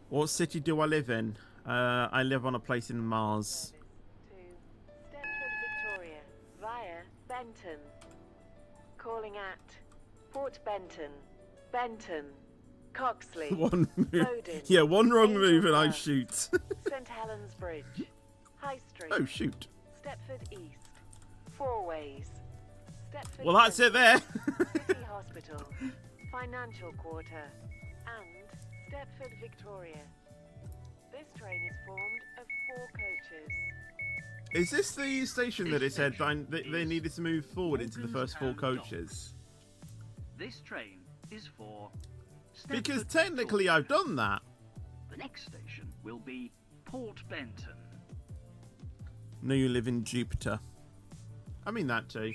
What city do I live in? I live on a place in Mars. To Stepford Victoria via Benton. Calling at Port Benton, Benton, Coxley, One move. Bowden, Yeah, one wrong Angel move and I Pass, shoot. St Helens Bridge, High Street, Oh, shoot. Stepford East, Fourways, Stepford Well, that's it there. City Hospital, Financial Quarter, and Stepford Victoria. This train is formed of 4 coaches. Is this the station that it said that they needed to move forward into the first 4 Morganstown coaches? This train is for Because Stepford technically Victoria. I've done that. The next station will be Port Benton. No, you live in Jupiter. I mean that too.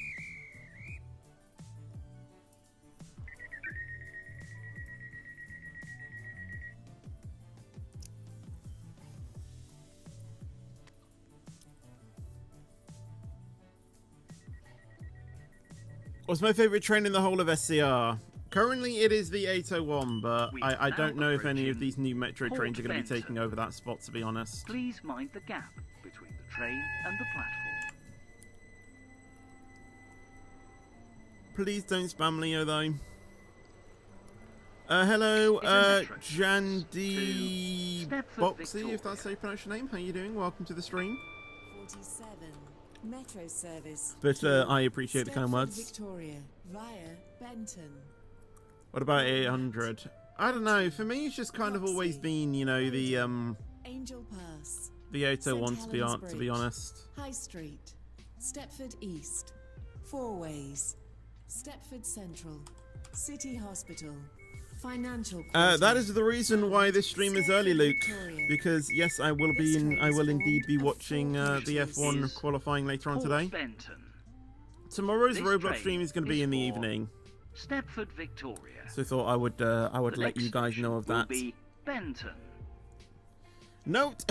What's my favourite train in the whole of SCR? Currently it is the 801, but We I are don't now know if any of approaching these new metro Port trains are going to be Benton. taking over that spot, to be honest. Please mind the gap between the train and the platform. Please don't spam Leo, though. Hello, It's a metro Jandy to Stepford, Boxy, Victoria. if that's how you pronounce your name. How you doing? Welcome to the stream. 47. Metro service. But to I appreciate the kind Stepford, words. Victoria via Benton. What about 800? I don't know. For me, it's just kind of always been, you know, the Angel Pass. 801 St. to be Helens Bridge, honest. High Street. Stepford East. Fourways. Stepford Central. City Hospital. Financial Quarter. That is the reason why this stream is early, Luke. Because yes, I will indeed be watching the F1 qualifying later on Port today. Benton. Tomorrow's This Roblox train stream is going to be is in the for evening, Stepford Victoria. so I thought I would The let you next guys station know of will that. be Benton. Note,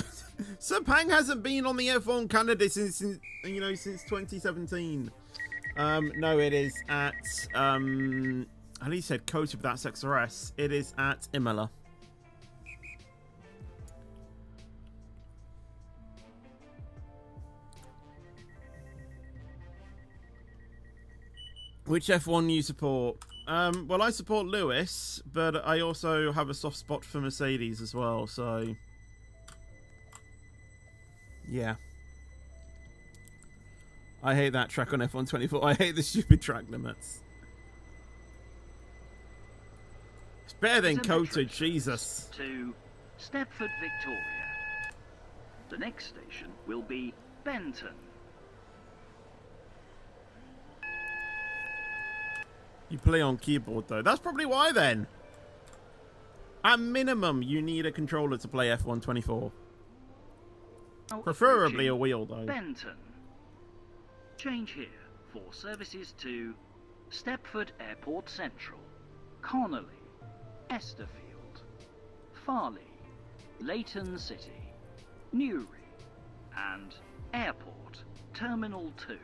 Sir Pang hasn't been on the F1 Canada since 2017. No, it is at at least said coach of that XRS. It is at Imola. Which F1 you support? Well, I support Lewis, but I also have a soft spot for Mercedes as well, so yeah. I hate that track on F1 24. I hate the stupid track limits. It's better than It's a metro Kota, Jesus. To Stepford Victoria. The next station will be Benton. You play on keyboard though. That's probably why then. At minimum, you need a controller to play F1 24. Now Preferably a approaching wheel though. Benton. Change here for services to Stepford Airport Central, Connolly, Esterfield, Farley, Leighton City, Newry, and Airport Terminal 2.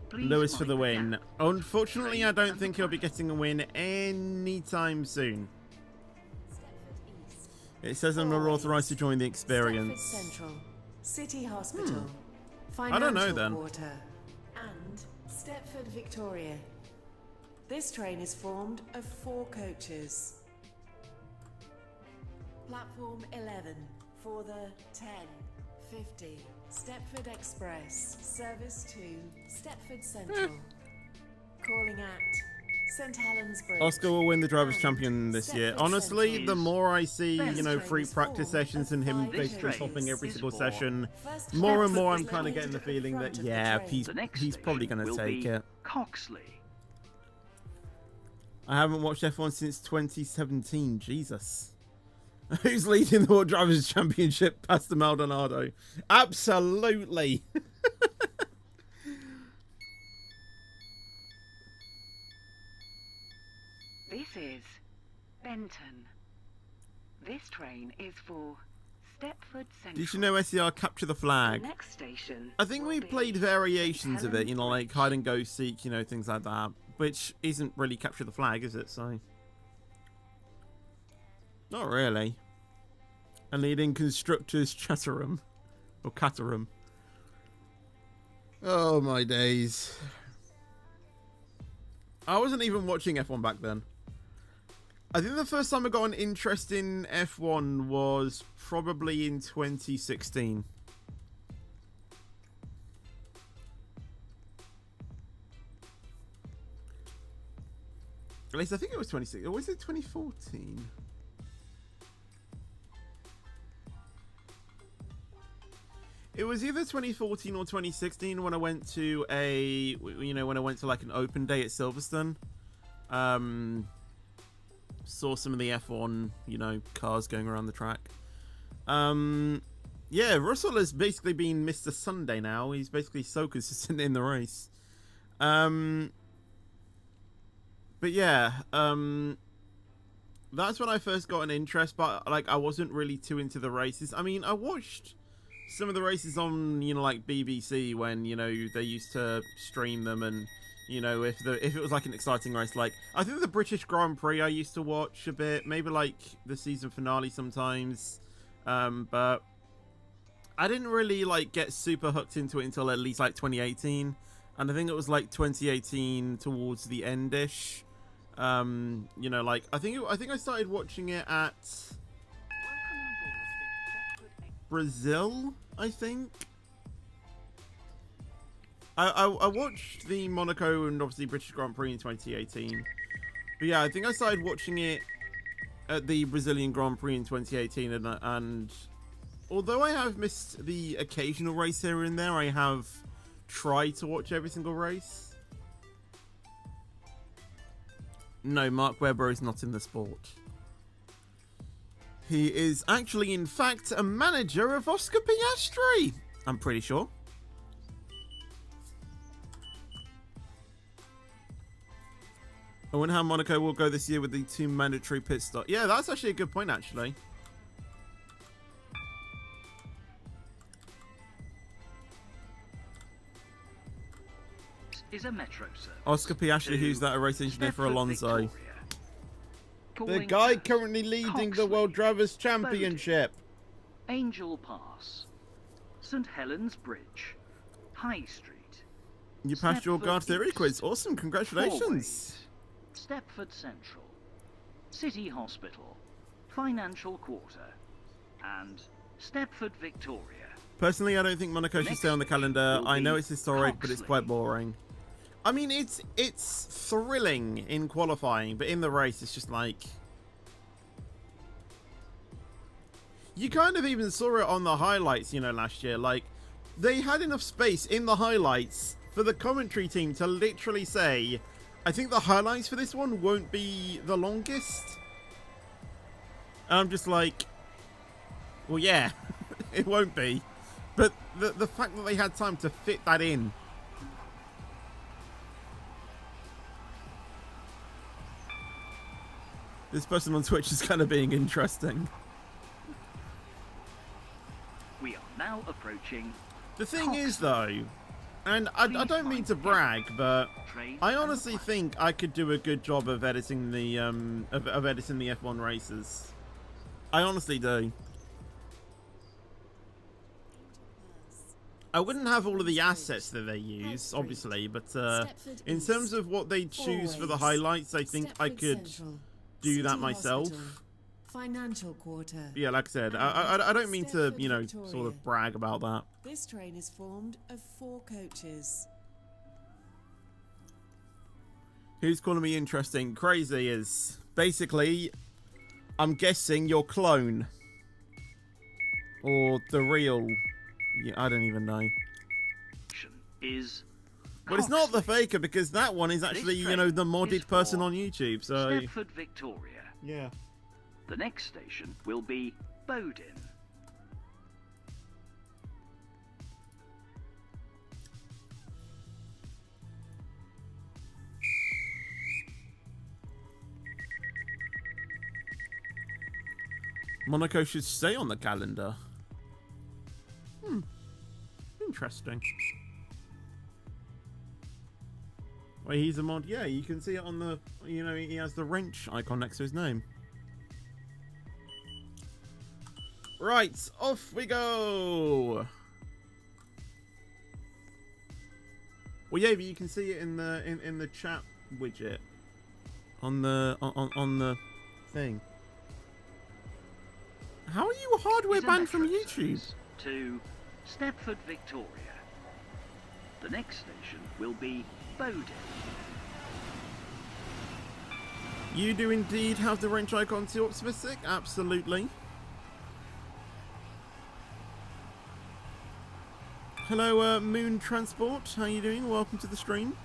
Please Lewis for mind the gap win. between Unfortunately, train I don't and think the he'll be platform. getting a win anytime soon. Stepford East. It says I'm not authorized to join the Stepford experience. Central. City Hospital. I don't know Financial then. Quarter. And Stepford Victoria. This train is formed of 4 coaches. Platform 11 for the 10:50 Stepford Express, Service to Stepford Central. Calling at St Helens Bridge. Oscar will win the Drivers' and Champion this year. Stepford Honestly, Central. the more I see, This you know, train free is practice full sessions of and him 5 basically trains. hopping every Is single for session, First more and class more is I'm kind of located getting the at the feeling front that, of the yeah, train. The next he's probably station going to will take be it. Coxley. I haven't watched F1 since 2017. Jesus. Who's leading the World Drivers' Championship? Pastor Maldonado. Absolutely. This is Benton. This train is for Stepford Central. Did you know SCR capture the The flag? next station I think will we be played variations St. of it, you know, Helens like hide and go seek, you know, things like that, which isn't really capture the flag, is it? So, not really. And leading constructors Chatterum or Caterham. Oh my days! I wasn't even watching F1 back then. I think the first time I got an interest in F1 was probably in 2016. At least I think it was 2016. Or was it 2014? It was either 2014 or 2016 when I went to when I went to like an open day at Silverstone. Saw some of the F1, you know, cars going around the track. Yeah, Russell has basically been Mr. Sunday now. He's basically so consistent in the race. But yeah, that's when I first got an interest, but like I wasn't really too into the races. I mean, I watched some of the races on, you know, like BBC when, you know, they used to stream them, and you know, if it was like an exciting race, like I think the British Grand Prix I used to watch a bit, maybe like the season finale sometimes, but I didn't really like get super hooked into it until at least like 2018, and I think it was like 2018 towards the end-ish. You know, like I think I started watching it at Brazil, I think. I watched the Monaco and obviously British Grand Prix in 2018. But yeah, I think I started watching it at the Brazilian Grand Prix in 2018, and although I have missed the occasional race here and there, I have tried to watch every single race. No, Mark Webber is not in the sport. He is actually, in fact, a manager of Oscar Piastri. I'm pretty sure. I wonder how Monaco will go this year with the 2 mandatory pit stops. Yeah, that's actually a good point, actually. Is a metro service. Oscar Piastri, who's that, a race engineer for Stepford, Alonso. Victoria. The Calling guy at currently leading the Coxley, World Drivers' Championship. Angel Pass, St Helens Bridge, High Street. You passed your Stepford guard theory East, quiz. Awesome, congratulations. Fourways, Stepford Central, City Hospital, Financial Quarter, and Stepford Victoria. Personally, I don't think Monaco should stay on the calendar. will I know be it's historic, but it's Coxley. quite boring. I mean, it's thrilling in qualifying, but in the race, it's just like... You kind of even saw it on the highlights, you know, last year. Like, they had enough space in the highlights for the commentary team to literally say, I think the highlights for this one won't be the longest. And I'm just like, well, yeah, it won't be. But the fact that they had time to fit that in. This person on Twitch is kind of being interesting. We are now approaching The thing is, though, and I don't mean to brag, but train. I and honestly platform. think I could do a good job of editing the of editing the F1 races. I honestly do. I wouldn't have all of the assets that they use, obviously, but in terms of what they choose for the highlights, I think I could do that myself. Financial Quarter. Yeah, like I said, I don't mean to, you know, sort of brag about that. This train is formed of 4 coaches. Who's calling me interesting? Crazy is basically, I'm guessing your clone. Or the real. Yeah, I don't even know. Is But it's not the faker, because that one is actually, you know, the modded person on YouTube, so... Stepford Victoria. Yeah. The next station will be Bowden. Monaco should stay on the calendar. Interesting. Wait, he's a mod? Yeah, you can see it on the... You know, he has the wrench icon next to his name. Right, off we go! Well, yeah, but you can see it in the chat widget. On the thing. How are you hardware banned from YouTube? To Stepford Victoria. The next station will be Bowden. You do indeed have the wrench icon too, Optimistic? Absolutely. Hello, Moon Transport. How you doing? Welcome to the stream.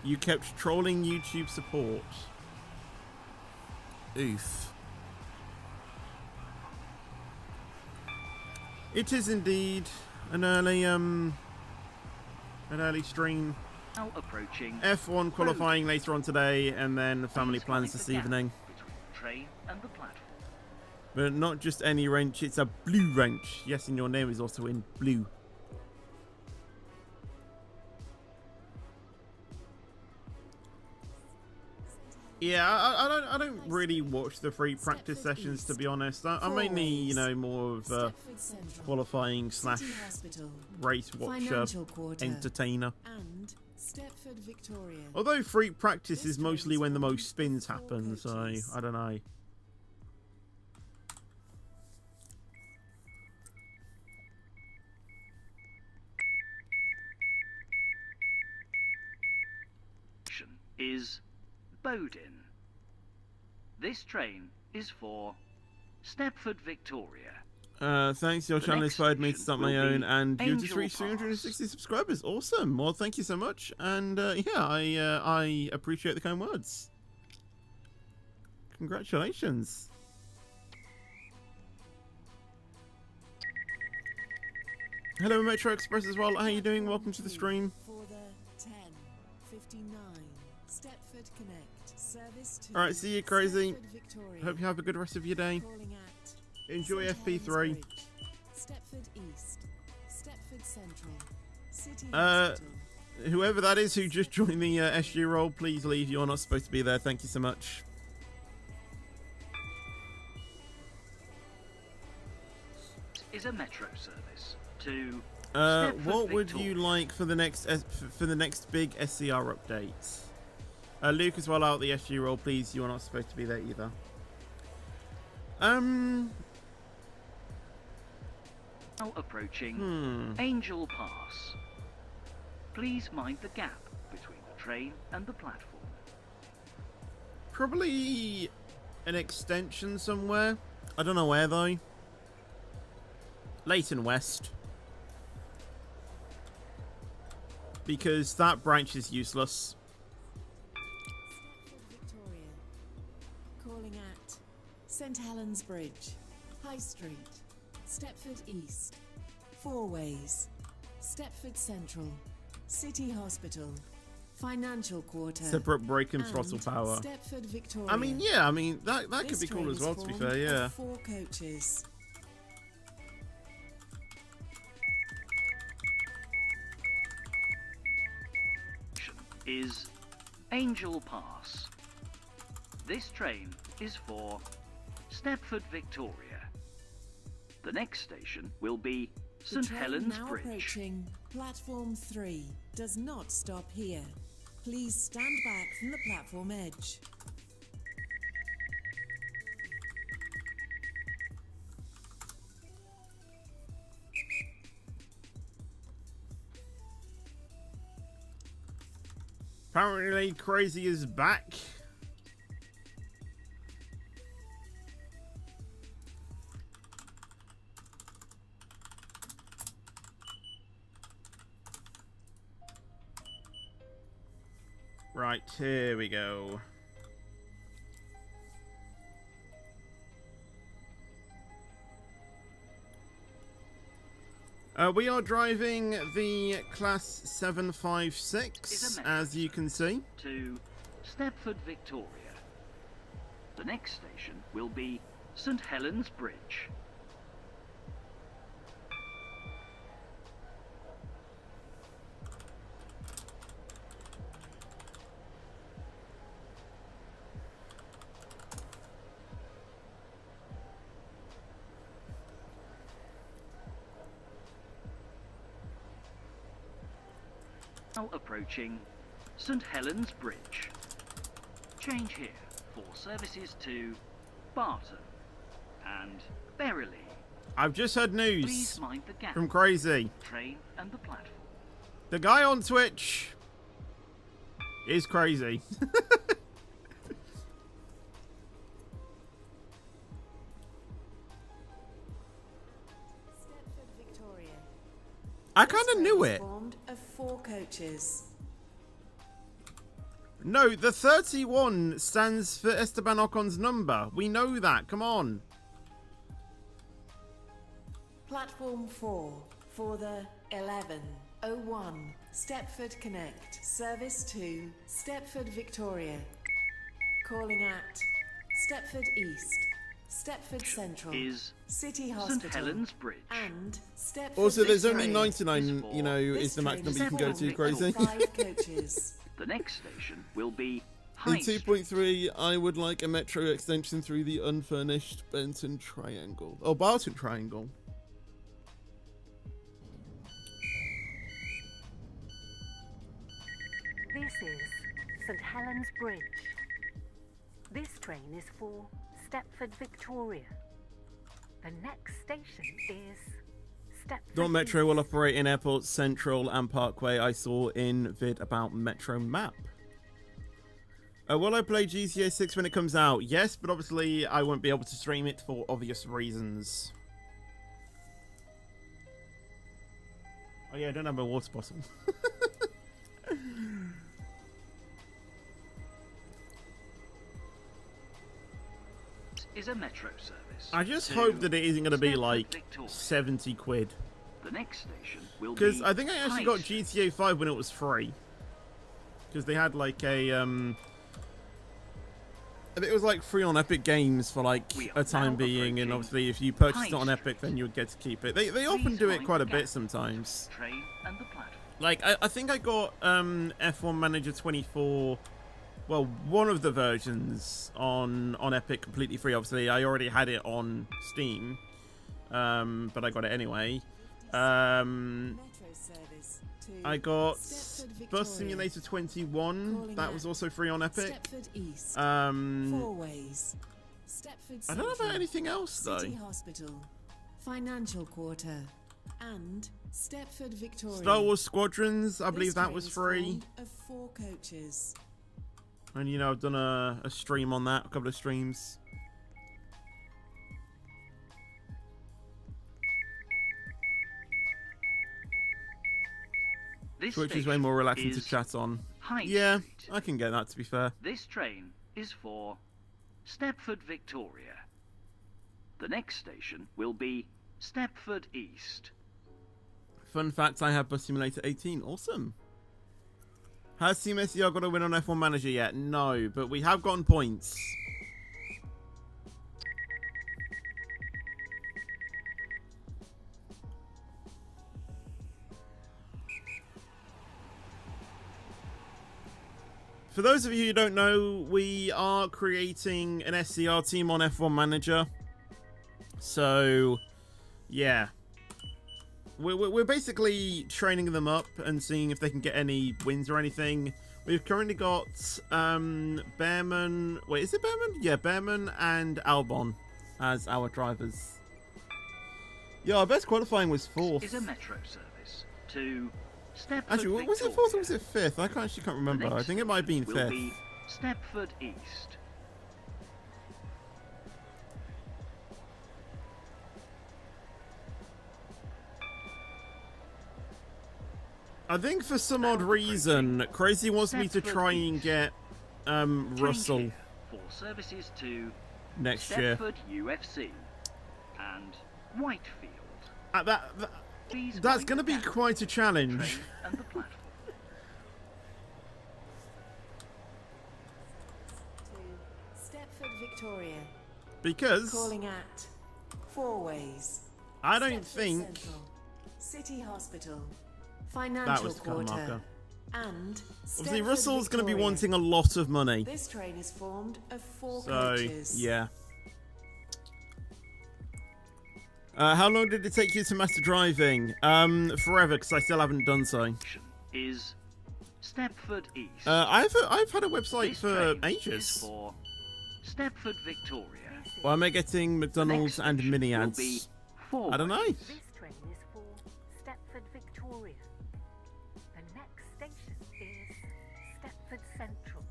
You kept trolling YouTube support. Oof. It is indeed an early stream. Now approaching F1 qualifying later on today, and then family Please plans mind this the gap evening. between the train and the platform. But not just any wrench, it's a blue wrench. Yes, and your name is also in blue. Yeah, I don't really watch the free practice sessions, to be honest. I'm mainly, you know, more of a qualifying slash race watcher, entertainer. And Stepford Victoria. Although free practice is mostly when the most spins happen, so I don't know. Is Bowden. This train is for Stepford Victoria. Thanks, your The channel next inspired me to station start will my own, be and you just Angel reached Pass. 360 subscribers. Awesome. Well, thank you so much, and yeah, I appreciate the kind words. Congratulations. Hello, Metro Express as well. How you doing? Welcome to the stream. For the 10:59 Stepford Connect service to All right, see you, Crazy. Stepford Victoria. Hope you have a good rest of your day. Calling at Enjoy St. Helens FP3. Bridge, Stepford East, Stepford Central, City Uh, Hospital. Whoever that is who just joined the SG role, please leave. You're not supposed to be there. Thank you so much. Is a metro service to What would Victoria. you like for the next big SCR update? Luke as well out the SG role, please. You are not supposed to be there either. Now approaching Angel Pass. Please mind the gap between the train and the platform. Probably an extension somewhere. I don't know where though. Leighton West. Because that branch is useless. Stepford Victoria. Calling at St. Helens Bridge, High Street, Stepford East, Four Ways, Stepford Central, City Hospital, Financial Quarter. Separate brake and and throttle power. Stepford Victoria. I mean, yeah, I mean that could This be cool train as is well, to be formed fair, of yeah. 4 coaches. Is Angel Pass. This train is for Stepford Victoria. The next station will be The St. train Helens now Bridge. approaching Platform 3 does not stop here. Please stand back from the platform edge. Apparently, Crazy is back. Right, here we go. We are driving the Class 756, as you can see. To Stepford, Victoria. The next station will be St Helens Bridge. Now approaching St Helens Bridge. Change here for services to Barton and Beryley. I've just heard news Please mind the gap from Crazy. Train and the platform. The guy on Twitch is crazy. Stepford, Victoria. I kind of knew This train is it. formed of 4 coaches. No, the 31 stands for Esteban Ocon's number. We know that. Come on. Platform 4 for the 11:01 Stepford Connect. Service to Stepford, Victoria. Calling at Stepford East, Stepford Central, Is City St Hospital, Helens Bridge. and Stepford. Also, there's only Victoria. 99, you know, This is the max train number you can go is to, formed Crazy. of 5 coaches. The next station will be In High Street. 2.3, I would like a metro extension through the unfurnished Benton Triangle. Oh, Barton Triangle. This is St Helens Bridge. This train is for Stepford, Victoria. The next station is Stepford. Not Metro will East. operate in airports, Central and Parkway. I saw in vid about Metro Map. Will I play GTA 6 when it comes out? Yes, but obviously I won't be able to stream it for obvious reasons. Oh yeah, I don't have my water bottle. Is a metro service. I just to hope that it isn't going to be Stepford, like Victoria. 70 quid. The next station will be Because I think I actually High got Street. GTA 5 when it was free. Because they had like a I think it was like free on Epic Games for like We a are time now being, and approaching obviously if you purchased it High on Street. Epic, then you would get to keep it. They often Please do it mind quite the a bit gap. sometimes. Train and the platform. Like I think I got F1 Manager 24, well, one of the versions on Epic completely free. Obviously I already had it on Steam, but I got it anyway. Metro service to I got Stepford, Victoria. Bus Simulator 21. Calling That at was also free on Epic. Stepford East, 4 ways. Stepford I don't know Central, about anything else though. City Hospital, Financial Quarter, and Stepford, Victoria. Star Wars Squadrons, I This believe that train was is free. formed of 4 coaches. And you know, I've done a stream on that, a couple of streams. This Which is way station more relaxing to is chat on. High Yeah, Street. I can get that, to be fair. This train is for Stepford, Victoria. The next station will be Stepford East. Fun fact, I have Bus Simulator 18. Awesome. Has Team SCR got a win on F1 Manager yet? No, but we have gotten points. For those of you who don't know, we are creating an SCR team on F1 Manager. So, yeah. we're basically training them up and seeing if they can get any wins or anything. We've currently got Bearman. Wait, is it Bearman? Yeah, Bearman and Albon as our drivers. Yeah, our best qualifying was 4th. Is a metro service to Stepford Actually, was it 4th or was it 5th? I actually can't remember. I think it might have been 5th. Be Stepford East. I think for some odd reason, Crazy wants me to try and get Russell for services to next year. Stepford UFC and Whitefield. That's going to be quite a challenge. Train and the platform. To Stepford Victoria. Because Calling at Four Ways. I don't Stepford think Central, City Hospital, that Financial was the car Quarter, marker. and Obviously, Stepford Russell's going to be Victoria. wanting a lot of money. This train is formed of 4 So, coaches. yeah. How long did it take you to master driving? Forever, because I still haven't done so. Is Stepford East. I've had a website This for train is ages. for Stepford Victoria. Why am I getting The McDonald's next and station mini will be ads? Four I don't know. Ways. This train is for Stepford Victoria. The next station is Stepford Central.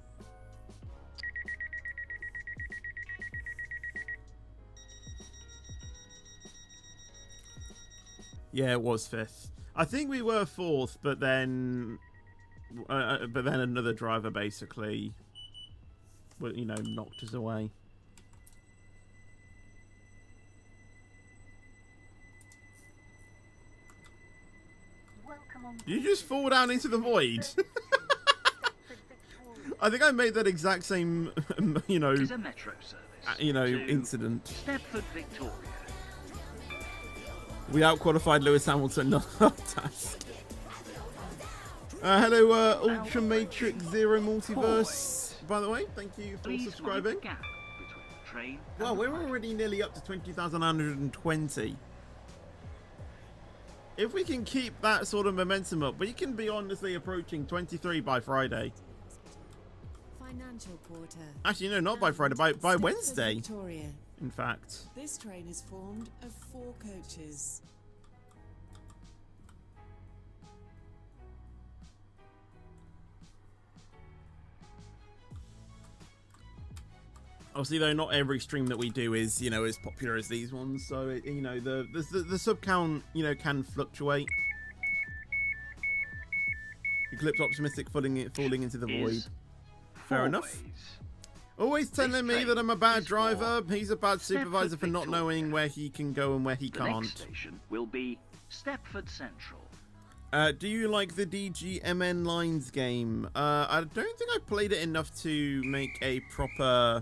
Yeah, it was 5th. I think we were 4th, but then another driver basically, well, you know, knocked us away. Welcome on You just fall down into the void. Stepford Victoria. I think I made that exact same, you know, Is a metro service. to incident. Stepford Victoria. We outqualified Lewis Hamilton on our task. Hello, Ultra Matrix Zero Multiverse. By the way, thank you for Please mind subscribing. the gap between the train and Well, the we're platform. already nearly up to 20,120. If we can keep that sort of momentum up, we can be honestly approaching 23 by Friday. Financial Quarter. Actually, no, not by Friday, by Stepford Wednesday, Victoria. in fact. This train is formed of 4 coaches. Obviously, though, not every stream that we do is, you know, as popular as these ones. So, you know, the sub count, you know, can fluctuate. Eclipse Optimistic falling into the void. Is Fair Four enough. Ways. Always telling me train that I'm a bad is driver. for He's a bad Stepford supervisor for not Victoria. knowing where he can go and where he The can't. next station will be Stepford Central. Do you like the DGMN Lines game? I don't think I played it enough to make a proper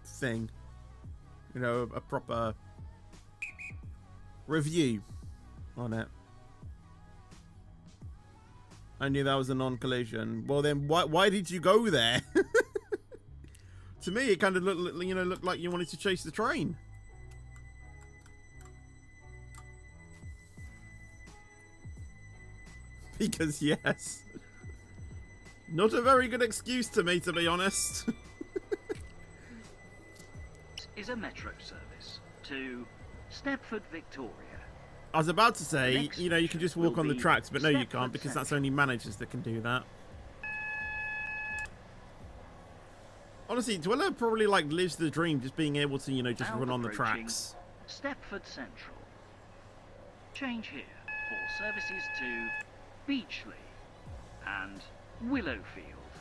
thing. You know, a proper review on it. I knew that was a non-collision. Well, then why did you go there? To me, it kind of looked like you wanted to chase the train. Because yes. Not a very good excuse to me, to be honest. Is a metro service to Stepford Victoria. I was about to say, Next you know, you can just walk will on the be tracks, but no, you Stepford can't, because that's Central. only managers that can do that. Honestly, Dweller probably like lives the dream, just being able to, you know, just Now run on the approaching tracks. Stepford Central. Change here for services to Beachley and Willowfield.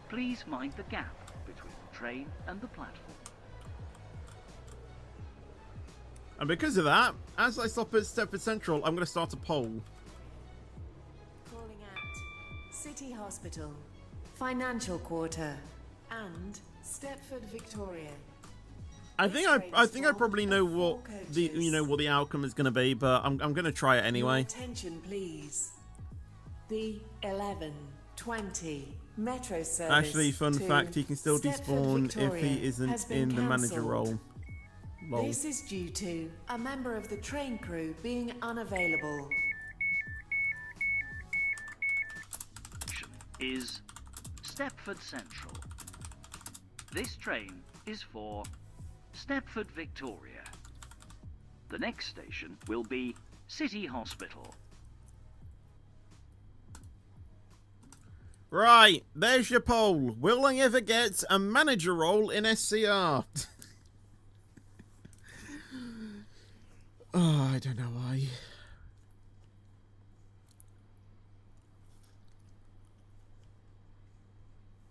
Please mind the gap between the train and the platform. And because of that, as I stop at Stepford Central, I'm going to start a poll. Calling at City Hospital, Financial Quarter, and Stepford Victoria. I This think train I is think I formed probably of know 4 what the coaches. what the outcome is going to be, but I'm going to try it Your anyway. attention, please. The 11:20 Metro service. Actually, fun to fact, he can still Stepford despawn if Victoria he has isn't been in the manager cancelled. role. Lol. This is due to a member of the train crew being unavailable. Is Stepford Central. This train is for Stepford Victoria. The next station will be City Hospital. Right, there's your poll. Will I ever get a manager role in SCR? Oh, I don't know why.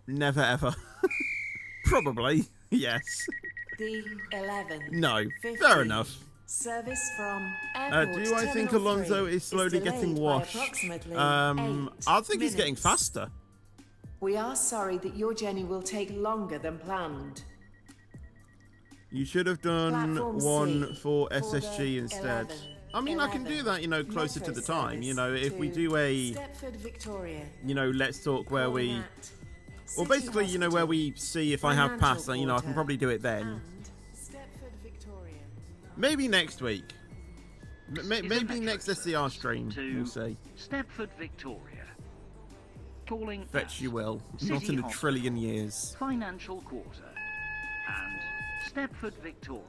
Never ever. Probably, yes. The 11. No, 15. fair enough. Service from Airport Do I think Terminal Alonso 3 is slowly getting delayed by washed? approximately I think he's getting minutes. faster. We are sorry that your journey will take longer than planned. You should have done Platform one C for the SSG instead. 11. I mean, I can do that, you know, closer to Metro the time. You know, service if we to do a, Stepford Victoria. you know, let's talk where Calling we, at well, City basically, you know, where Hospital, we see if I have Financial passed, you know, I can Quarter, probably do it then. and Stepford Victoria. Maybe next week. Is a Maybe metro next SCR service stream, to we'll see. Stepford Victoria. Calling Bet at you will. City Not in a Hospital, trillion years. Financial Quarter and Stepford Victoria.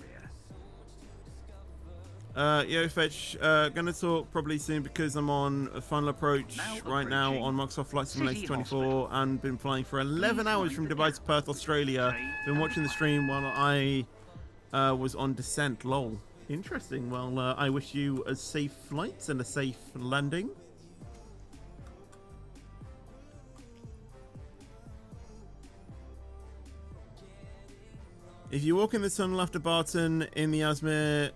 Yo, Fetch, gonna talk probably soon because I'm on a final approach Now right now approaching on Microsoft Flight Simulator City 24 Hospital. and been flying for 11 Please hours mind from the Dubai to gap Perth, Australia. between the train Been and watching the the stream while I was on descent. Lol. Interesting. Well, I wish you a safe flight and a safe landing. If you walk in the tunnel after Barton in the Asmere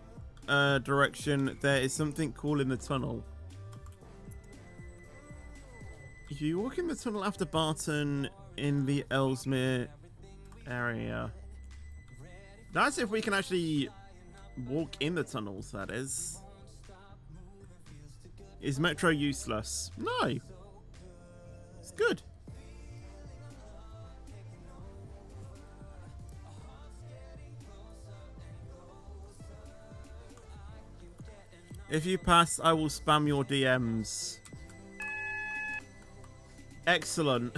direction, there is something cool in the tunnel. If you walk in the tunnel after Barton in the Ellesmere area. That's if we can actually walk in the tunnels, that is. Is Metro useless? No. It's good. If you pass, I will spam your DMs. Excellent.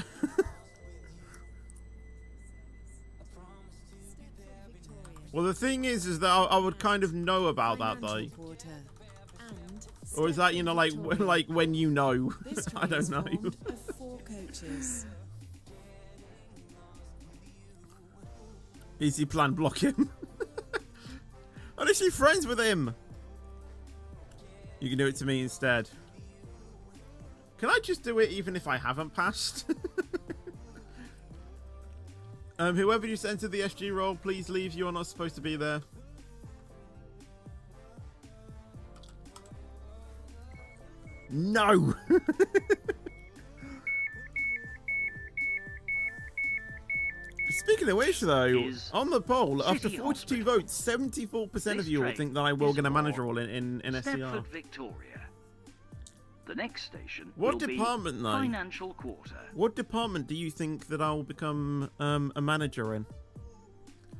Well, the thing is that I would kind of know about that, though. Or is that, you know, like when you know? I don't know. Of 4 coaches. Easy plan, block him. I'm actually friends with him. You can do it to me instead. Can I just do it even if I haven't passed? Whoever just entered the SG role, please leave. You are not supposed to be there. No! Speaking of which, though, Is on the poll, after City 42 Hospital. votes, 74% of This you will train think that I will is get a manager for role in SCR. Stepford Victoria. The next station What will department, be though? Financial Quarter. What department do you think that I'll become a manager in?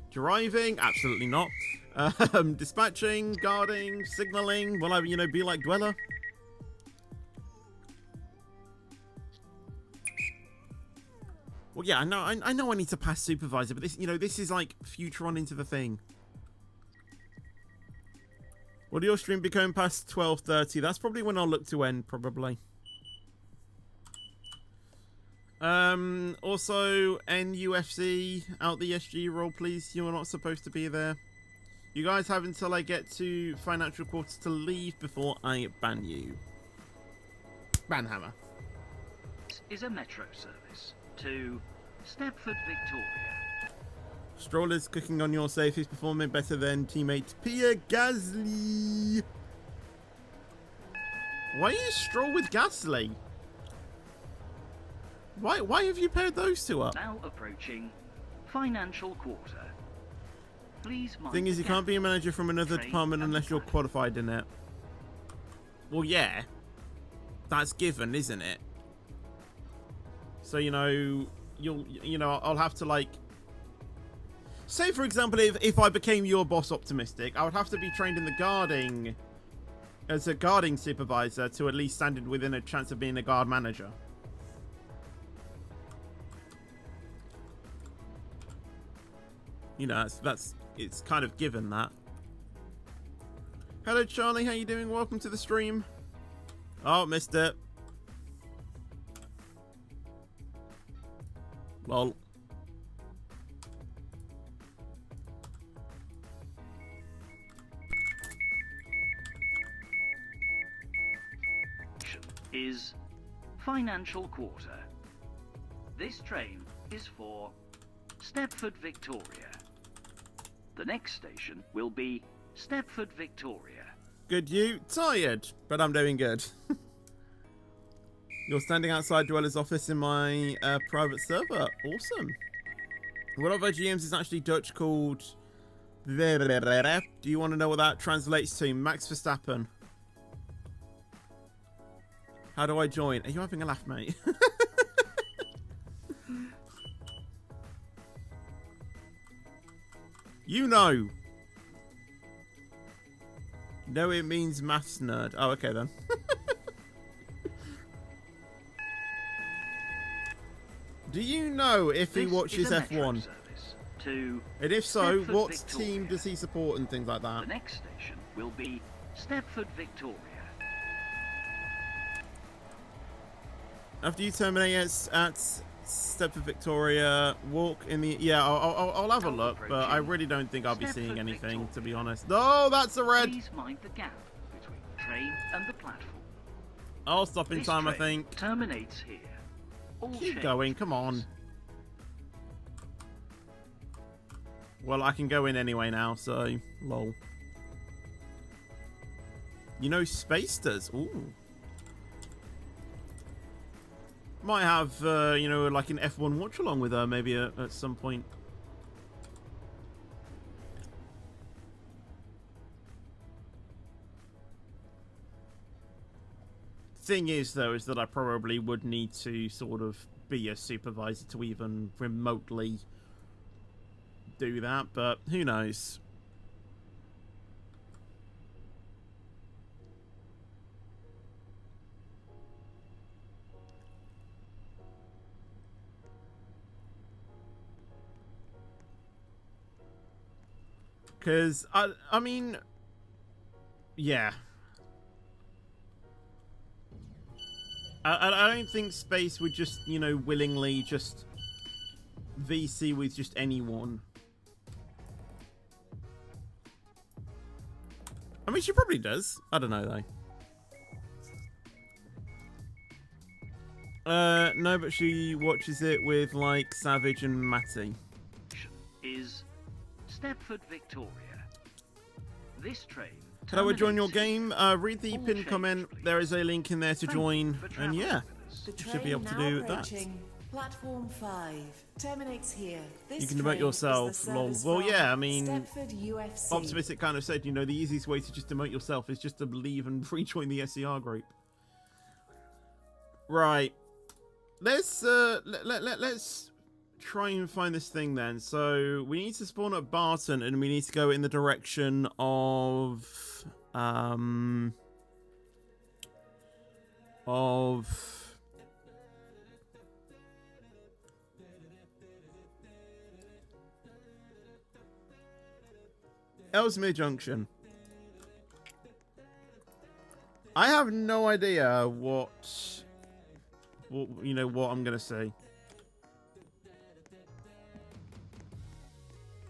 Driving? Absolutely not. Dispatching, guarding, signaling. Will I, you know, be like Dweller? Well, yeah, I know I need to pass supervisor, but this, you know, this is like future on into the thing. Will your stream be going past 12:30? That's probably when I'll look to end, probably. Also, NUFC out the SG role, please. You are not supposed to be there. You guys have until I get to financial quarters to leave before I ban you. Banhammer. Is a metro service to Stepford Victoria. Stroller's cooking on your safe. He's performing better than teammate Pierre Gasly. Why is Stroll with Gasly? Why have you paired those two up? Now approaching Financial Quarter. Please mind Thing is, the you can't gap be a manager from another train department and unless you're platform. qualified in it. Well, yeah. That's given, isn't it? So, you know, I'll have to, like... say for example, if I became your boss optimistic, I would have to be trained in the guarding as a guarding supervisor to at least stand within a chance of being a guard manager. You know, it's kind of given that. Hello Charlie, how you doing? Welcome to the stream. Oh, missed it. Lol. Is financial quarter. This train is for Stepford, Victoria. The next station will be Stepford, Victoria. Good, you? Tired, but I'm doing good. You're standing outside Dweller's office in my private server. Awesome. One of our GMs is actually Dutch called... Do you want to know what that translates to? Max Verstappen. How do I join? Are you having a laugh, mate? You know. No, it means maths nerd. Oh, okay then. Do you know if he watches F1? To and if so, Stepford, what Victoria. team does he support and things like that? The next station will be Stepford, Victoria. After you terminate at Stepford, Victoria, walk in the... Yeah, I'll have a look, but I really don't think I'll be seeing anything, to be honest. Oh, that's a red! Please mind the gap between the train and the platform. I'll stop in This time, I train think. Terminates here. All Keep change, going, come on. please. Well, I can go in anyway now, so... Lol. You know, Space does. Ooh. Might have, you know, like an F1 watch along with her, maybe at some point. Thing is, though, is that I probably would need to sort of be a supervisor to even remotely do that, but who knows? Because, I mean, yeah. I don't think Space would just, you know, willingly just VC with just anyone. I mean, she probably does. I don't know, though. No, but she watches it with, like, Savage and Matty. Is Stepford, Victoria. This train. Hello, join your terminates game. Read the All pinned change, comment. please. There is a link in there to Thank join, you for and travelling yeah, with us. The you train should be able to now do that. approaching Platform 5 terminates here. This You can train demote yourself, is the lol. service Well, from yeah, I mean, Stepford UFC. Optimistic kind of said, you know, the easiest way to just demote yourself is just to leave and rejoin the SCR group. Right. Let's let's try and find this thing then. So we need to spawn at Barton, and we need to go in the direction of Ellesmere Junction. I have no idea what you know what I'm gonna say.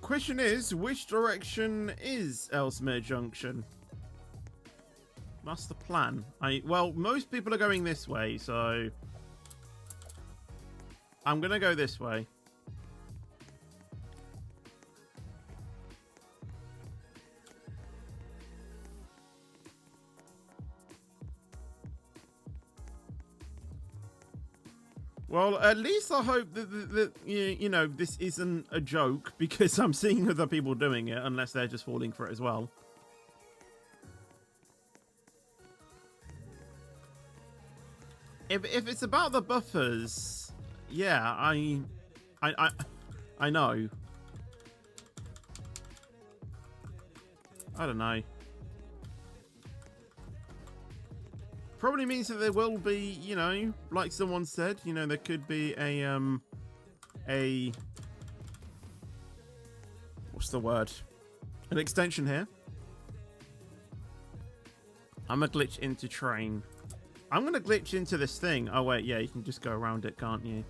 Question is, which direction is Ellesmere Junction? That's the plan. Well, most people are going this way, so I'm gonna go this way. Well, at least I hope that you know, this isn't a joke, because I'm seeing other people doing it, unless they're just falling for it as well. If it's about the buffers, yeah, I know. I don't know. Probably means that there will be, you know, like someone said, you know, there could be a what's the word? An extension here. I'm gonna glitch into train. I'm gonna glitch into this thing. Oh wait, yeah, you can just go around it, can't you?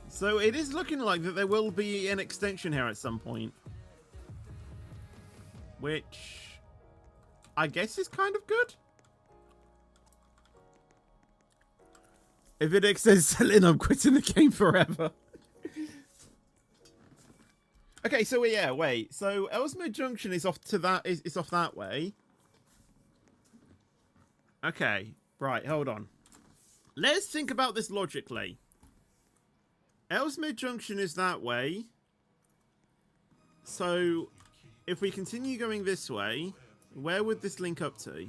So it is looking like that there will be an extension here at some point. Which I guess is kind of good. If it extends selling, I'm quitting the game forever. Okay, so yeah, wait. So Ellesmere Junction is off to that is off that way. Okay, right, hold on. Let's think about this logically. Ellesmere Junction is that way. So if we continue going this way, where would this link up to?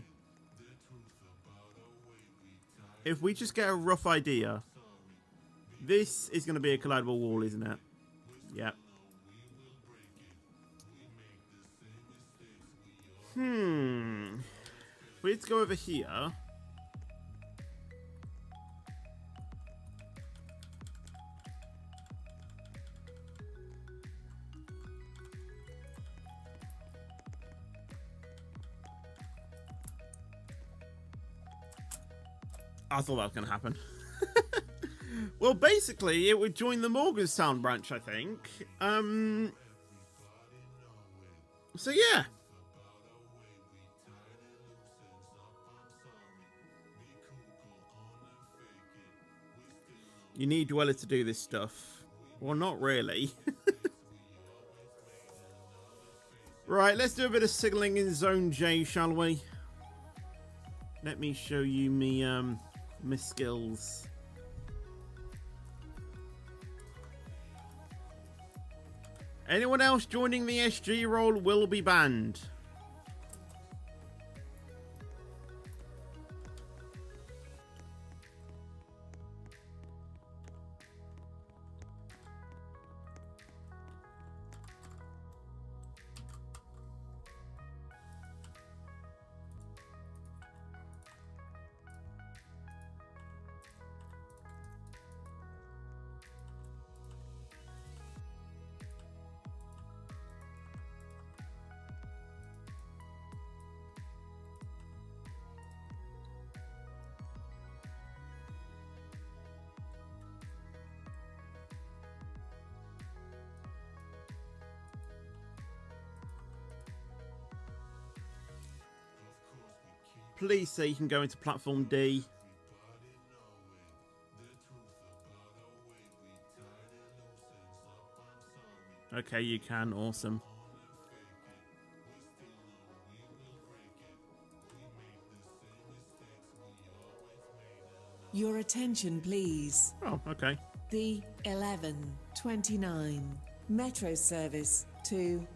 If we just get a rough idea. This is going to be a collidable wall, isn't it? Yep. We need to go over here. I thought that was going to happen. Well, basically, it would join the Morgantown branch, I think. So, yeah. You need Dweller to do this stuff. Well, not really. Right, let's do a bit of signaling in Zone J, shall we? Let me show you me, my skills. Anyone else joining the SG role will be banned. Please say you can go into platform D. Okay, you can. Awesome. Your attention, please. Oh, okay. The 11:29 metro service to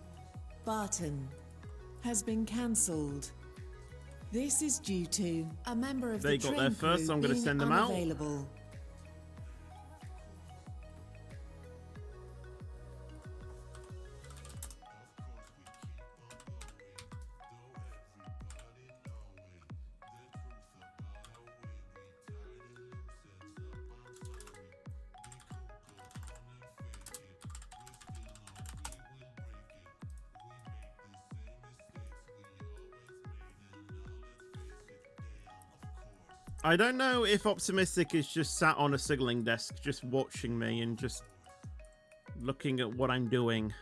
Barton has been cancelled. This is due to a member of They the got train there first, crew so I'm gonna being send them out. unavailable. I don't know if Optimistic is just sat on a signaling desk, just watching me and just looking at what I'm doing.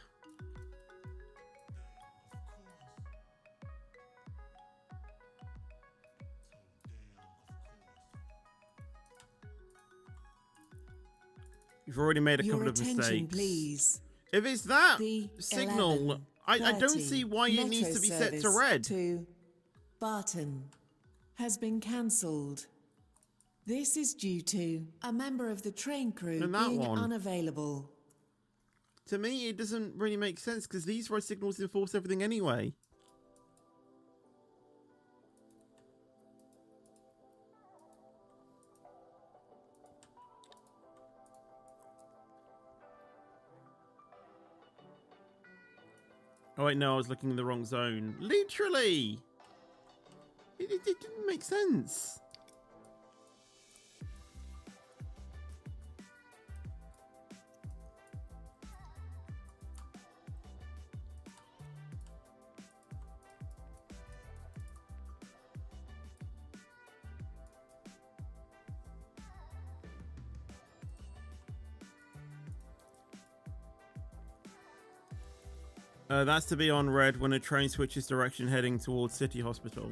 You've already made a couple Your of attention, mistakes. please. If it's that The signal, I don't see why it needs to be set to red. To Barton has been cancelled. This is due to a member of the train crew And that being one. unavailable. To me, it doesn't really make sense because these red signals enforce everything anyway. Oh wait, no, I was looking in the wrong zone. Literally! It didn't make sense. That's to be on red when a train switches direction heading towards City Hospital.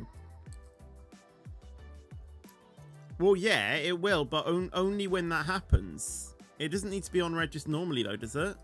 Well, yeah, it will, but only when that happens. It doesn't need to be on red just normally, though, does it?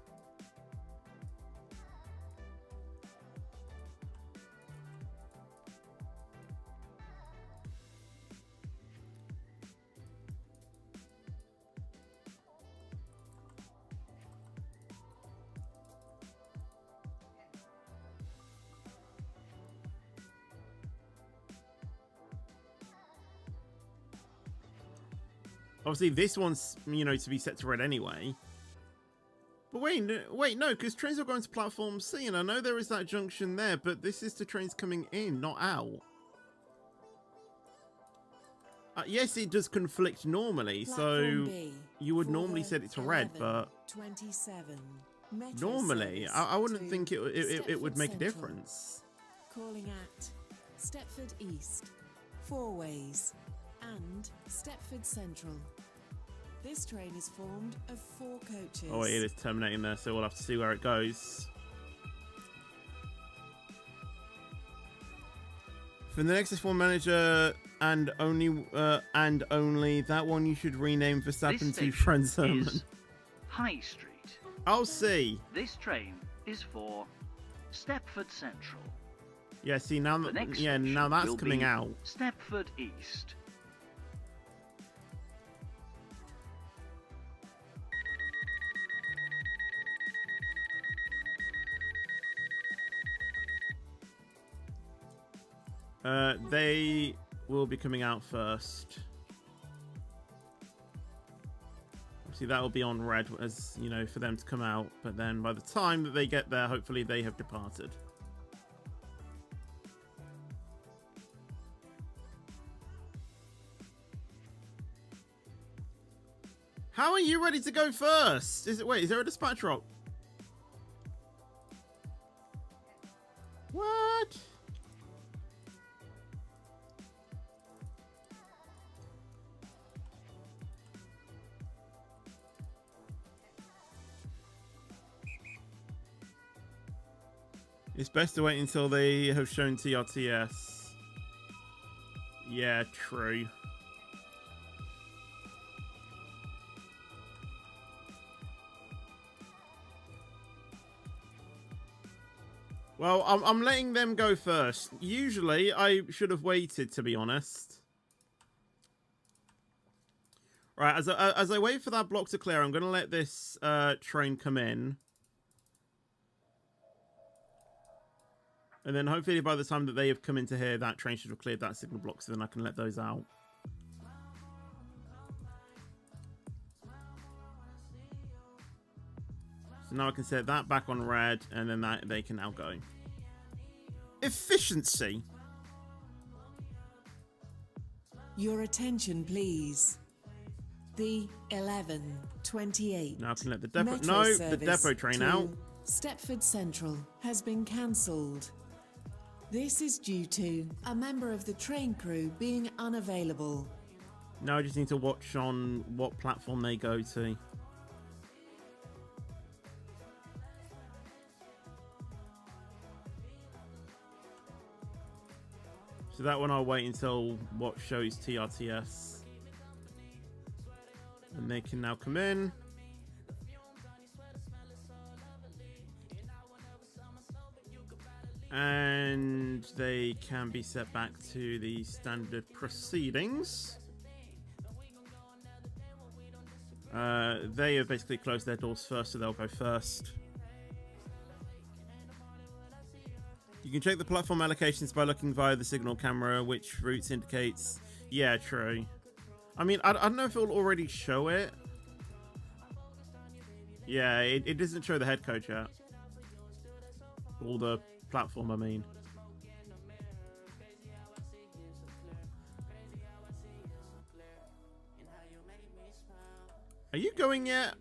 Obviously, this one's, you know, to be set to red anyway. But wait, no, because trains are going to platform C, and I know there is that junction there, but this is to trains coming in, not out. Yes, it does conflict normally, Platform so B you would for normally the set it to red, but 27 Metro normally, service I wouldn't to think it would Stepford make a Central. difference. Calling at Stepford East, Four Ways, and Stepford Central. This train is formed of 4 coaches. Oh wait, it is terminating there, so we'll have to see where it goes. For the next S4 manager and only that one you should rename Verstappen to Franz Herman. Is High Street. I'll see. This train is for Stepford Central. Yeah, see now The next yeah, station now that's will coming be out. Stepford East. They will be coming out first. Obviously, that will be on red, as you know, for them to come out. But then, by the time that they get there, hopefully they have departed. How are you ready to go first? Wait, is there a dispatch drop? What? It's best to wait until they have shown TRTS. Yeah, true. Well, I'm letting them go first. Usually, I should have waited, to be honest. Right, as I wait for that block to clear, I'm going to let this train come in. And then hopefully by the time that they have come into here, that train should have cleared that signal block, so then I can let those out. So now I can set that back on red, and then that they can now go. Efficiency. Your attention, please. The 11:28. Now I can let the depot. Metro No, the service depot train to out. Stepford Central has been cancelled. This is due to a member of the train crew being unavailable. Now I just need to watch on what platform they go to. So that one I'll wait until what shows TRTS. And they can now come in. And they can be set back to the standard proceedings. They have basically closed their doors first, so they'll go first. You can check the platform allocations by looking via the signal camera, which routes indicates. Yeah, true. I mean, I don't know if it'll already show it. Yeah, it doesn't show the head coach yet. Or the platform, I mean. Are you going yet?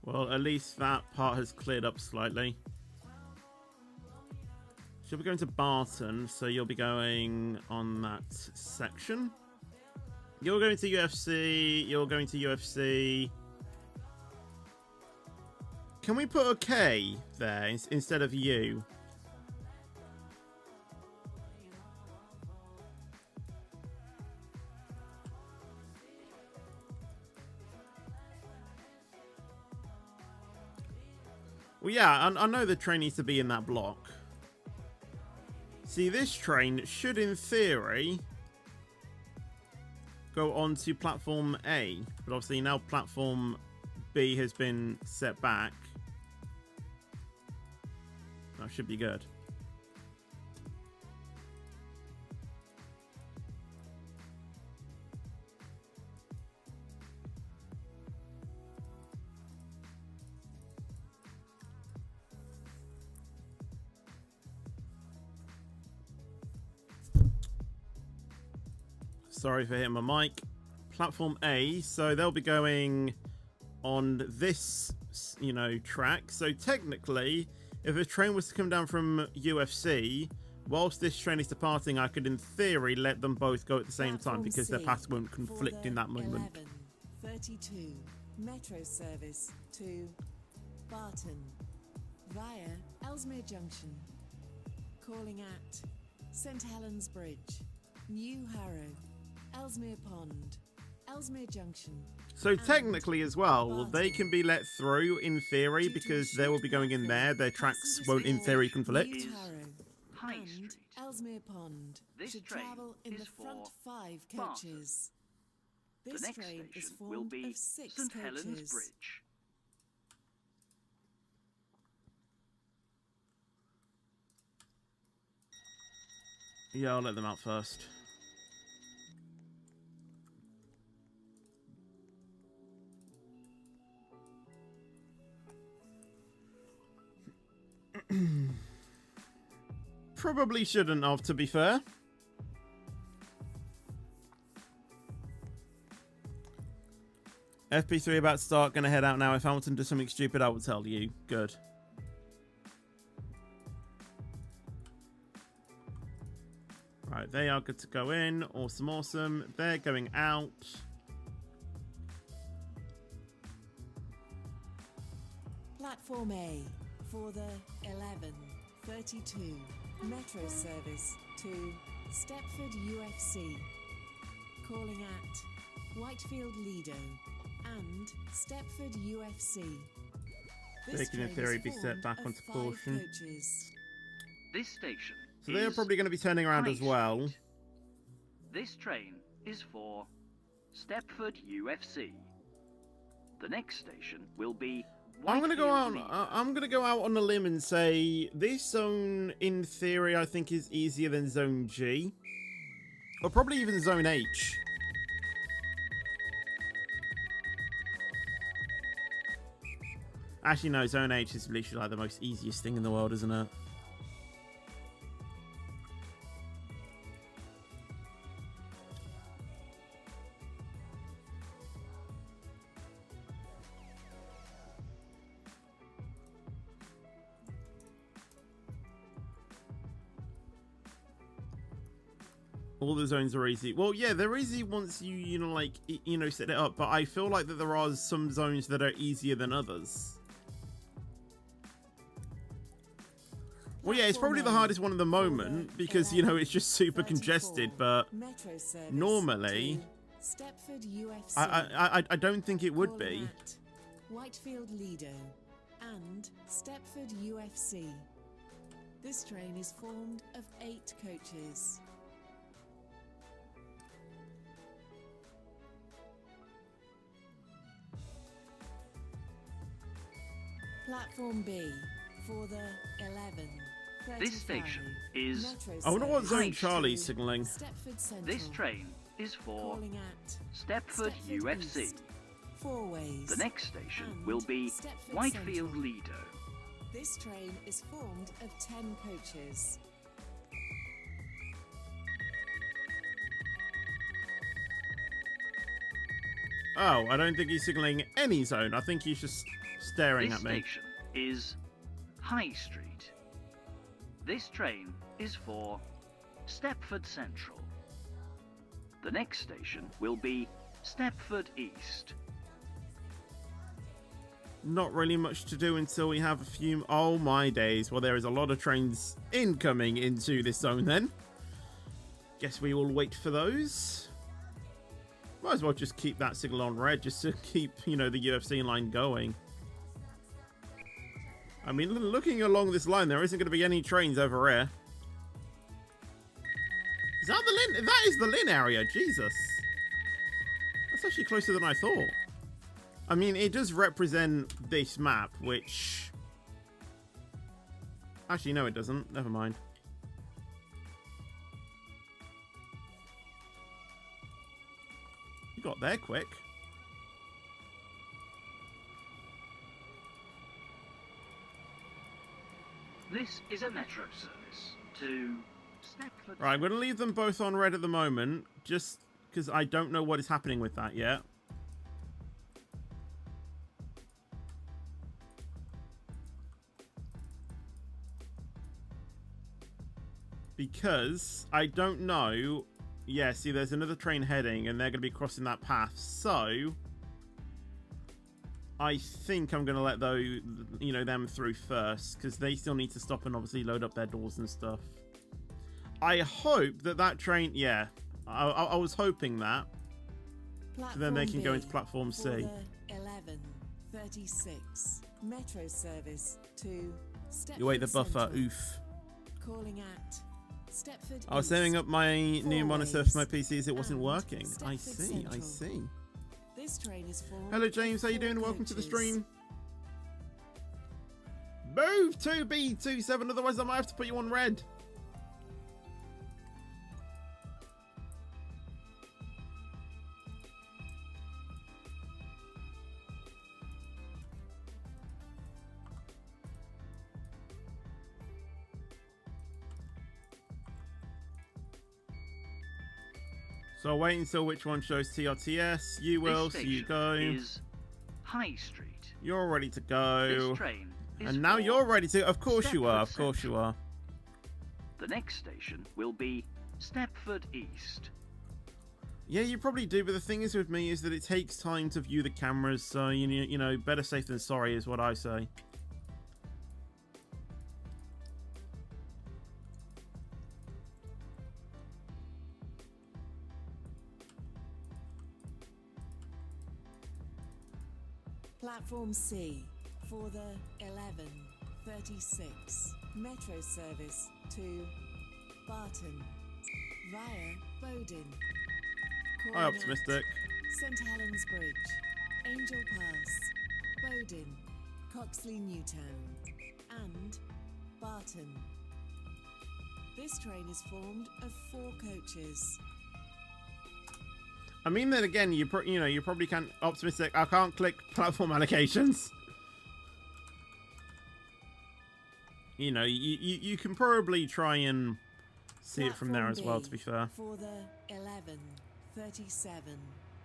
Well, at least that part has cleared up slightly. She'll be going to Barton, so you'll be going on that section. You're going to UFC, you're going to UFC. Can we put a K there instead of U? Well, yeah, I know the train needs to be in that block. See, this train should, in theory, go on to platform A. But obviously now platform B has been set back. That should be good. Sorry for hitting my mic. Platform A, so they'll be going on this, you know, track. So technically, if a train was to come down from UFC, whilst this train is departing, I could, in theory, let them both go at the same time because their paths won't conflict in that moment. 11:32 metro service to Barton via Ellesmere Junction. Calling at St Helens Bridge, New Harrow, Ellesmere Pond, Ellesmere Junction. So technically as well, they can be let through in theory because they will be going in there. Their tracks won't in theory conflict. New Harrow High and Street. Ellesmere Pond This should train travel in is the front for 5 Barton. coaches. The This next train is station will formed be of 6 St coaches. Helens Bridge. Yeah, I'll let them out first. Probably shouldn't have, to be fair. FP3 about to start, gonna head out now. If Hamilton does something stupid, I will tell you. Good. Right, they are good to go in. Awesome, awesome. They're going out. Platform A for the 11:32 metro service to Stepford UFC. Calling at Whitefield Lido and Stepford UFC. They can, in theory, be set back onto caution. Coaches. This station So they're is probably going to be turning around High as well. Street. This train is for Stepford UFC. The next station will be I'm gonna go out. Whitefield Lido. I'm gonna go out on a limb and say this zone, in theory, I think is easier than Zone G, or probably even Zone H. Actually, no. Zone H is literally like the most easiest thing in the world, isn't it? All the zones are easy. Well, yeah, they're easy once you know, like, you know, set it up. But I feel like that there are some zones that are easier than others. Well, yeah, it's probably the hardest one at the moment because, you know, it's just super congested. But normally, Stepford UFC. I don't think it would be. at Whitefield Lido and Stepford UFC. This train is formed of 8 coaches. Platform B for the 11:35. This station is Metro I wonder what service zone High Charlie's to signalling. Stepford Central. This train is for Calling at Stepford UFC. East. Four ways. The next station And will be Stepford Whitefield Central. Lido. This train is formed of 10 coaches. Oh, I don't think he's signalling any zone. I think he's just staring This at me. station is High Street. This train is for Stepford Central. The next station will be Stepford East. Not really much to do until we have a few... Oh my days. Well, there is a lot of trains incoming into this zone then. Guess we will wait for those. Might as well just keep that signal on red just to keep, you know, the UFC line going. I mean, looking along this line, there isn't going to be any trains over here. Is that the Lynn? That is the Lynn area. Jesus. That's actually closer than I thought. I mean, it does represent this map, which... Actually, no, it doesn't. Never mind. You got there quick. This is a metro service to Stepford. Right, I'm going to leave them both on red at the moment, just because I don't know what is happening with that yet. Because I don't know. Yeah, see, there's another train heading, and they're going to be crossing that path. So I think I'm going to let those, you know, them through first, because they still need to stop and obviously load up their doors and stuff. I hope that that train, yeah, I was hoping that. So then they can go into platform C. 11:36 metro service to Stepford You wait the buffer, Central. oof. Calling at Stepford I was East. setting up my new Four monitor ways. for my PCs, it wasn't And working. I Stepford see, I Central. see. This train is formed Hello of James, how you 4 doing? Welcome to the coaches. stream. Move to B27, otherwise I might have to put you on red. So I'll wait until which one shows TRTS. You will, so you This go. station is High Street. You're ready to go. This train is And now for you're ready to... Of course you are, Stepford of course you Central. are. The next station will be Stepford East. Yeah, you probably do, but the thing is with me is that it takes time to view the cameras, so, you know, better safe than sorry is what I say. Platform C for the 11:36 metro service to Barton via Bowden. Hi, Calling Optimistic. at St Helens Bridge, Angel Pass, Bowden, Coxley Newtown, and Barton. This train is formed of 4 coaches. I mean, then again, you know, you probably can't... Optimistic, I can't click platform allocations. You know, you can probably try and see it from there as well, to be fair. For the 11:37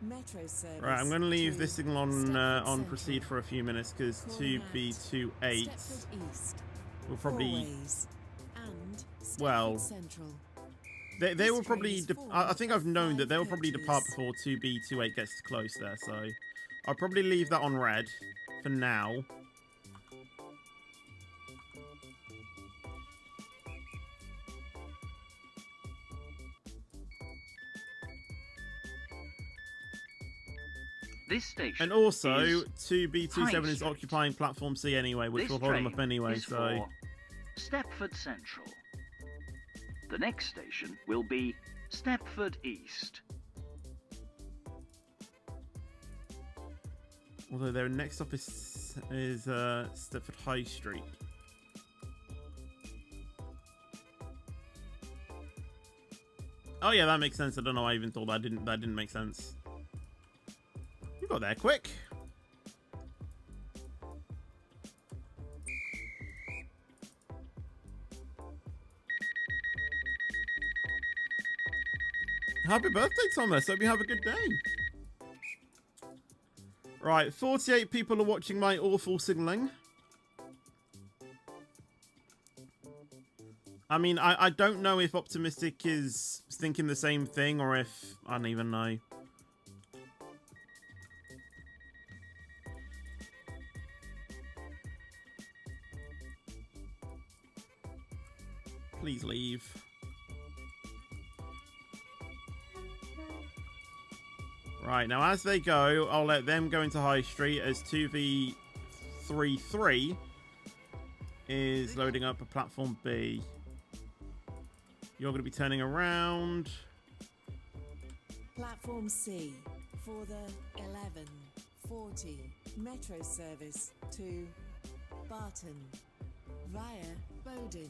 metro service. Right, I'm going to leave this signal on Stepford proceed Central. for a few minutes, because Calling at 2B28 Stepford East, will probably... Fourways, and Stepford Well, Central. They This will train probably... is formed I think I've of known 5 that they'll probably depart coaches. before 2B28 gets close there, so... I'll probably leave that on red for now. This station And also, is 2B27 High is Street. occupying platform C anyway, which this will hold them train up anyway, is so... for Stepford Central. The next station will be Stepford East. Although their next stop is Stepford High Street. Oh yeah, that makes sense. I don't know why I even thought that didn't make sense. You got there quick. Happy birthday, Thomas. Hope you have a good day. Right, 48 people are watching my awful signaling. I mean, I don't know if Optimistic is thinking the same thing or if... I don't even know. Please leave. Right, now as they go, I'll let them go into High Street as 2v33 is loading up a platform B. You're going to be turning around. Platform C for the 11:40 Metro service to Barton via Bowden.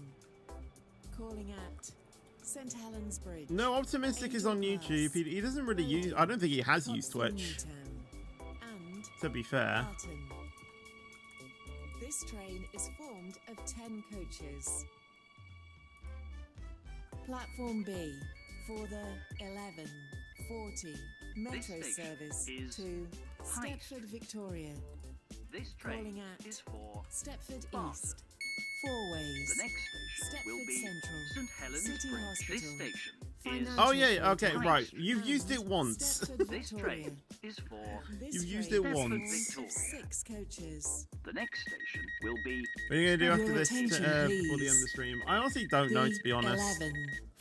Calling at St. Helens Bridge. No, Optimistic is on YouTube. He doesn't really use... I don't think he has used Twitch, to be fair. Barton. This train is formed of 10 coaches. Platform B for the 11:40 Metro service to Stepford Victoria. This train Calling at is for Stepford Barton. East. Four ways. The next station will Stepford be Central. St. Helens City Bridge. Hospital. This station is... Financial Oh yeah, Quarter. okay, right. You've used it once. Stepford This Victoria. train is for... This You've used train it is once. formed of 6 coaches. The next station will be... What are you going to do after Your this attention, before the please. end of the stream? I honestly don't know, to be honest.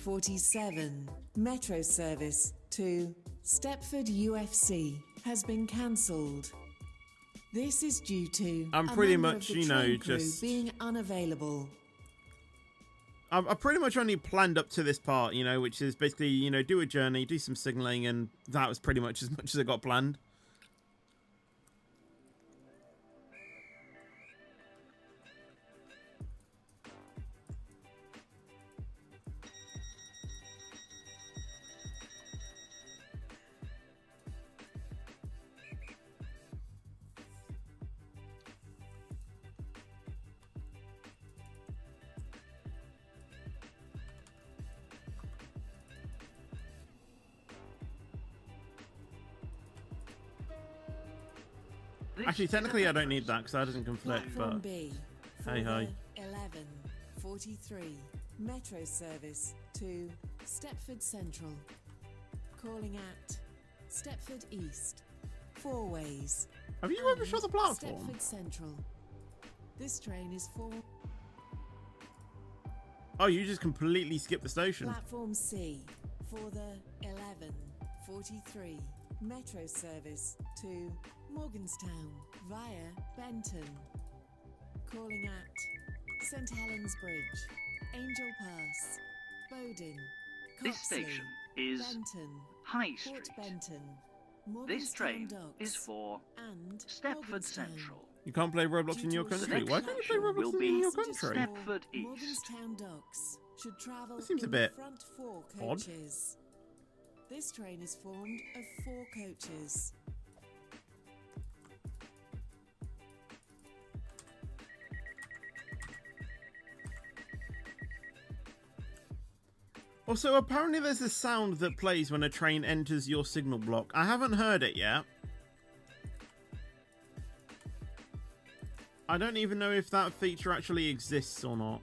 11:47 Metro service to Stepford UFC has been cancelled. This is due to I'm a pretty member much, of the you know, train crew just- being unavailable. I pretty much only planned up to this part, you know, which is basically, you know, do a journey, do some signaling, and that was pretty much as I got planned. This Actually, is technically, a I don't need that because that doesn't conflict, Platform but B for hey ho. the 11:43 Metro service to Stepford Central. Calling at Stepford East. 4 ways. Have you ever shot the platform? Stepford Central. This train is for Oh, you just completely skipped the station. Platform C for the 11:43 Metro service to Morganstown via Banter. Calling at St. Helens Bridge, Angel Pass, Bowden, This Coxley, station is Benton, High Port Street. Benton, This Morganstown train Docks, is for and Stepford Morganstown. Central. You can't play Roblox in your Due to a country. next Why can't you play station will Roblox be in your Passengers country? Stepford for East. Morganstown Docks should travel That seems a in bit the front 4 odd. coaches. This train is formed of 4 coaches. Also, apparently there's a sound that plays when a train enters your signal block. I haven't heard it yet. I don't even know if that feature actually exists or not.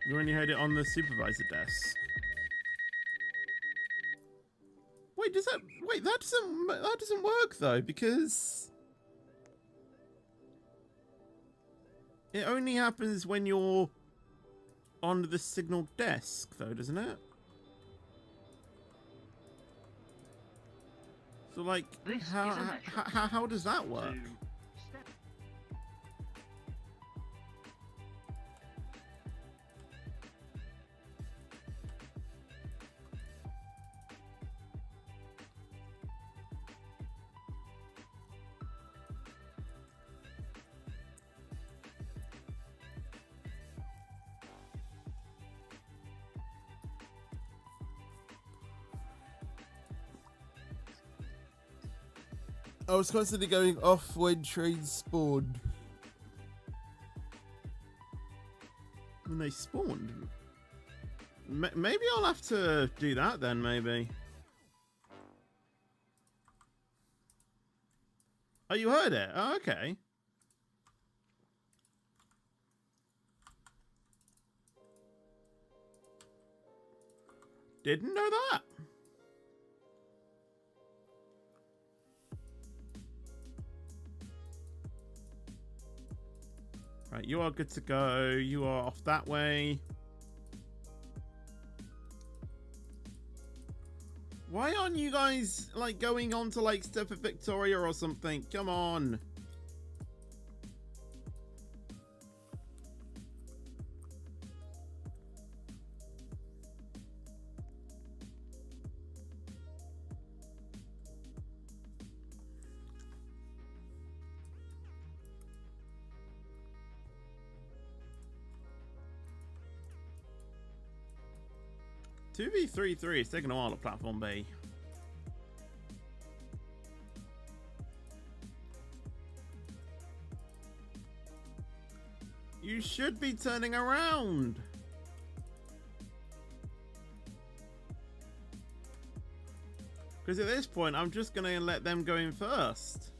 You only heard it on the supervisor desk. Wait, does that... Wait, that doesn't work, though, because... It only happens when you're on the signal desk, though, doesn't it? So, like, This is a metro how does that work? to I was constantly going off when trains spawned. When they spawned? Maybe I'll have to do that then, maybe. Oh, you heard it? Oh, okay. Didn't know that. Right, you are good to go. You are off that way. Why aren't you guys, like, going on to, like, Stepford Victoria or something? Come on. Two v 3 is taking a while at platform B. You should be turning around. Because at this point, I'm just going to let them go in first.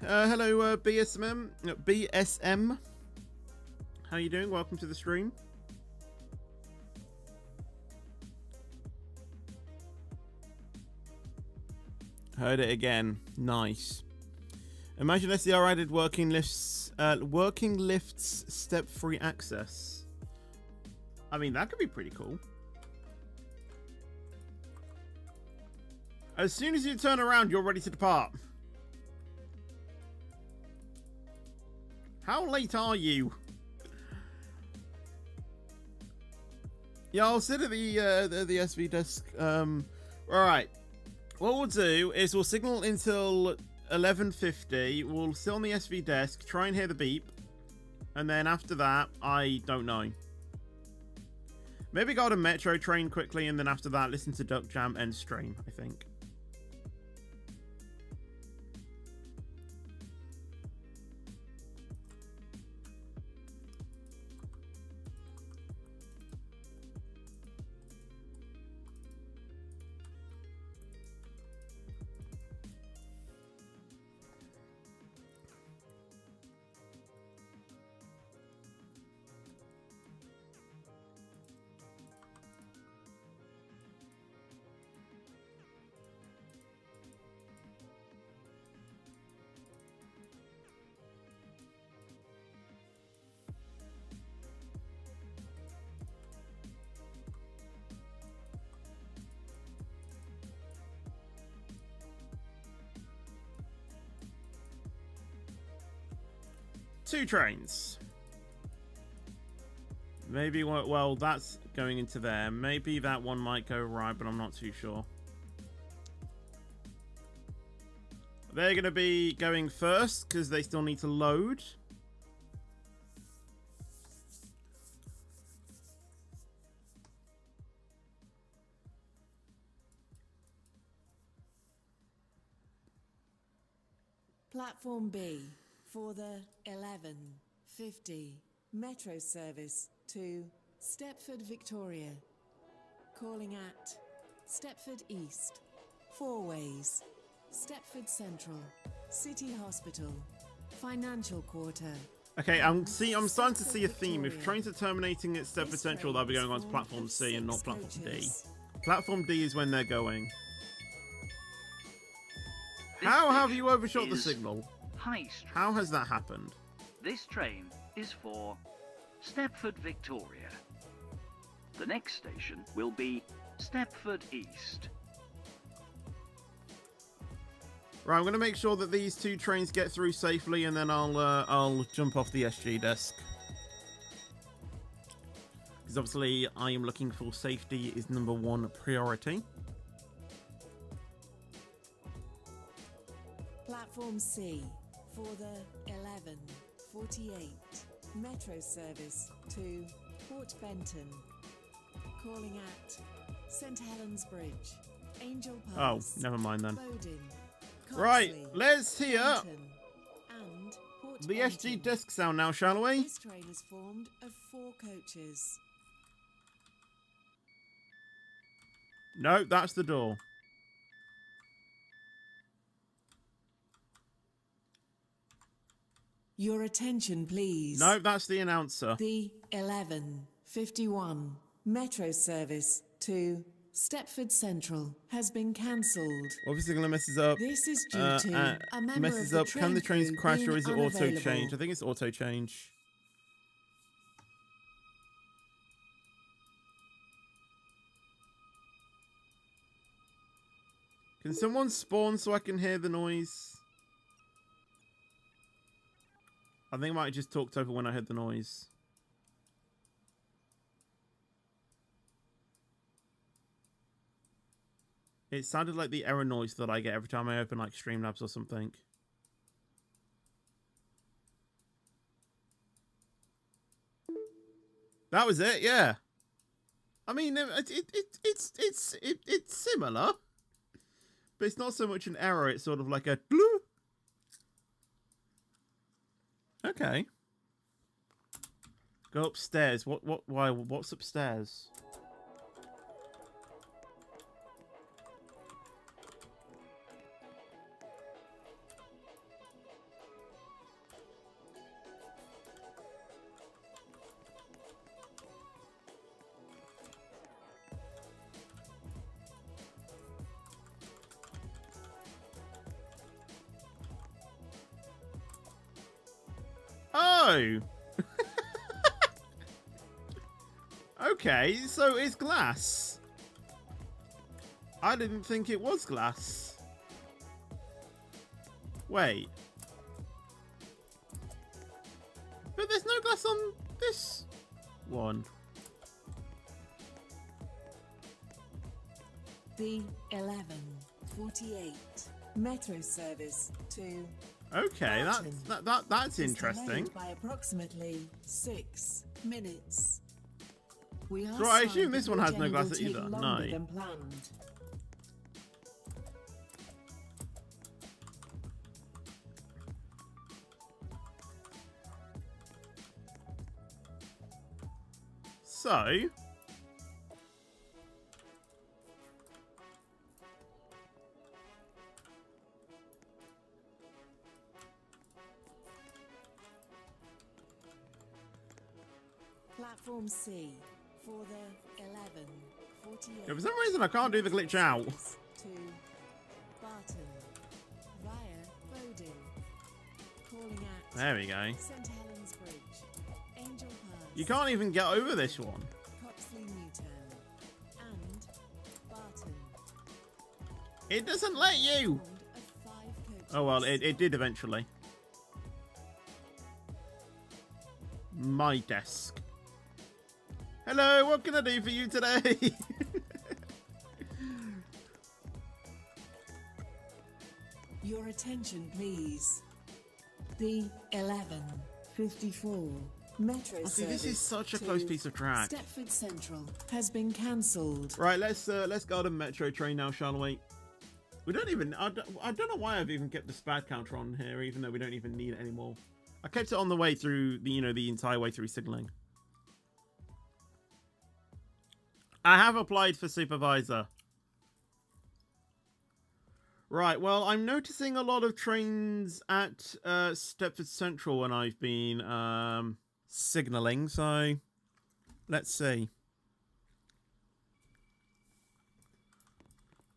Hello, BSM. How you doing? Welcome to the stream. Heard it again. Nice. Imagine SCR added working lifts step-free access. I mean, that could be pretty cool. As soon as you turn around, you're ready to depart. How late are you? Yeah, I'll sit at the SV desk. All right. What we'll do is we'll signal until 11:50. We'll sit on the SV desk, try and hear the beep, and then after that, I don't know. Maybe go to Metro train quickly, and then after that, listen to Duck Jam and stream, I think. Two trains. Maybe, well, that's going into there. Maybe that one might go right, but I'm not too sure. They're going to be going first because they still need to load. Platform B for the 11:50 Metro service to Stepford Victoria. Calling at Stepford East, Four Ways, Stepford Central, City Hospital, Financial Quarter. Okay, I'm starting to see a theme. If trains are terminating at Stepford Central, they'll be going on to Platform C and not Platform D. Platform D is when they're going. How have you overshot the signal? High Street. How has that happened? This train is for Stepford Victoria. The next station will be Stepford East. Right, I'm going to make sure that these two trains get through safely, and then I'll jump off the SG desk. Because obviously I am looking for safety is #1 priority. Platform C for the 11:48 Metro service to Port Benton. Calling at St. Helens Bridge, Angel Oh, Pass, never mind then. Bowden, Right, Coxley, let's hear Banton, and Port the Banton. SG disc sound now, shall we? This train is formed of 4 coaches. No, that's the door. Your attention, please. No, that's the announcer. The 11:51 Metro service to Stepford Central has been cancelled. Obviously, gonna messes up. This is due to a member Messes of the up. Can the train trains crew crash or being is it auto unavailable. change? I think it's auto change. Can someone spawn so I can hear the noise? I think I might have just talked over when I heard the noise. It sounded like the error noise that I get every time I open like Streamlabs or something. That was it, yeah. I mean, it's similar, but it's not so much an error. It's sort of like a glue. Okay. Go upstairs. Why? What's upstairs? Oh! Okay, so it's glass. I didn't think it was glass. Wait. But there's no glass on this one. The 11:48 Metro service to Okay, that's is interesting. delayed by approximately 6 minutes. We are So I sorry, assume but this one your has no journey glass will take either, longer no. than planned. So, Platform C for the 11:48. yeah, for some reason I can't do the glitch out. To Barton via Bowden. Calling at There we go. St. Helens Bridge, Angel Pass. You can't even get over this one. Coxley Newtown and Barton. It doesn't let you. Formed of 5 coaches. Oh well, it did eventually. My desk. Hello, what can I do for you today? Your attention, please. The 11:54 Metro Oh, see, this service is such a to close piece of track. Stepford Central has been cancelled. Right, let's go to Metro train now, shall we? We don't even. I don't know why I've even kept the SPAD counter on here, even though we don't even need it anymore. I kept it on the way through the entire way through signaling. I have applied for supervisor. Right, well, I'm noticing a lot of trains at Stepford Central when I've been signaling, so let's see.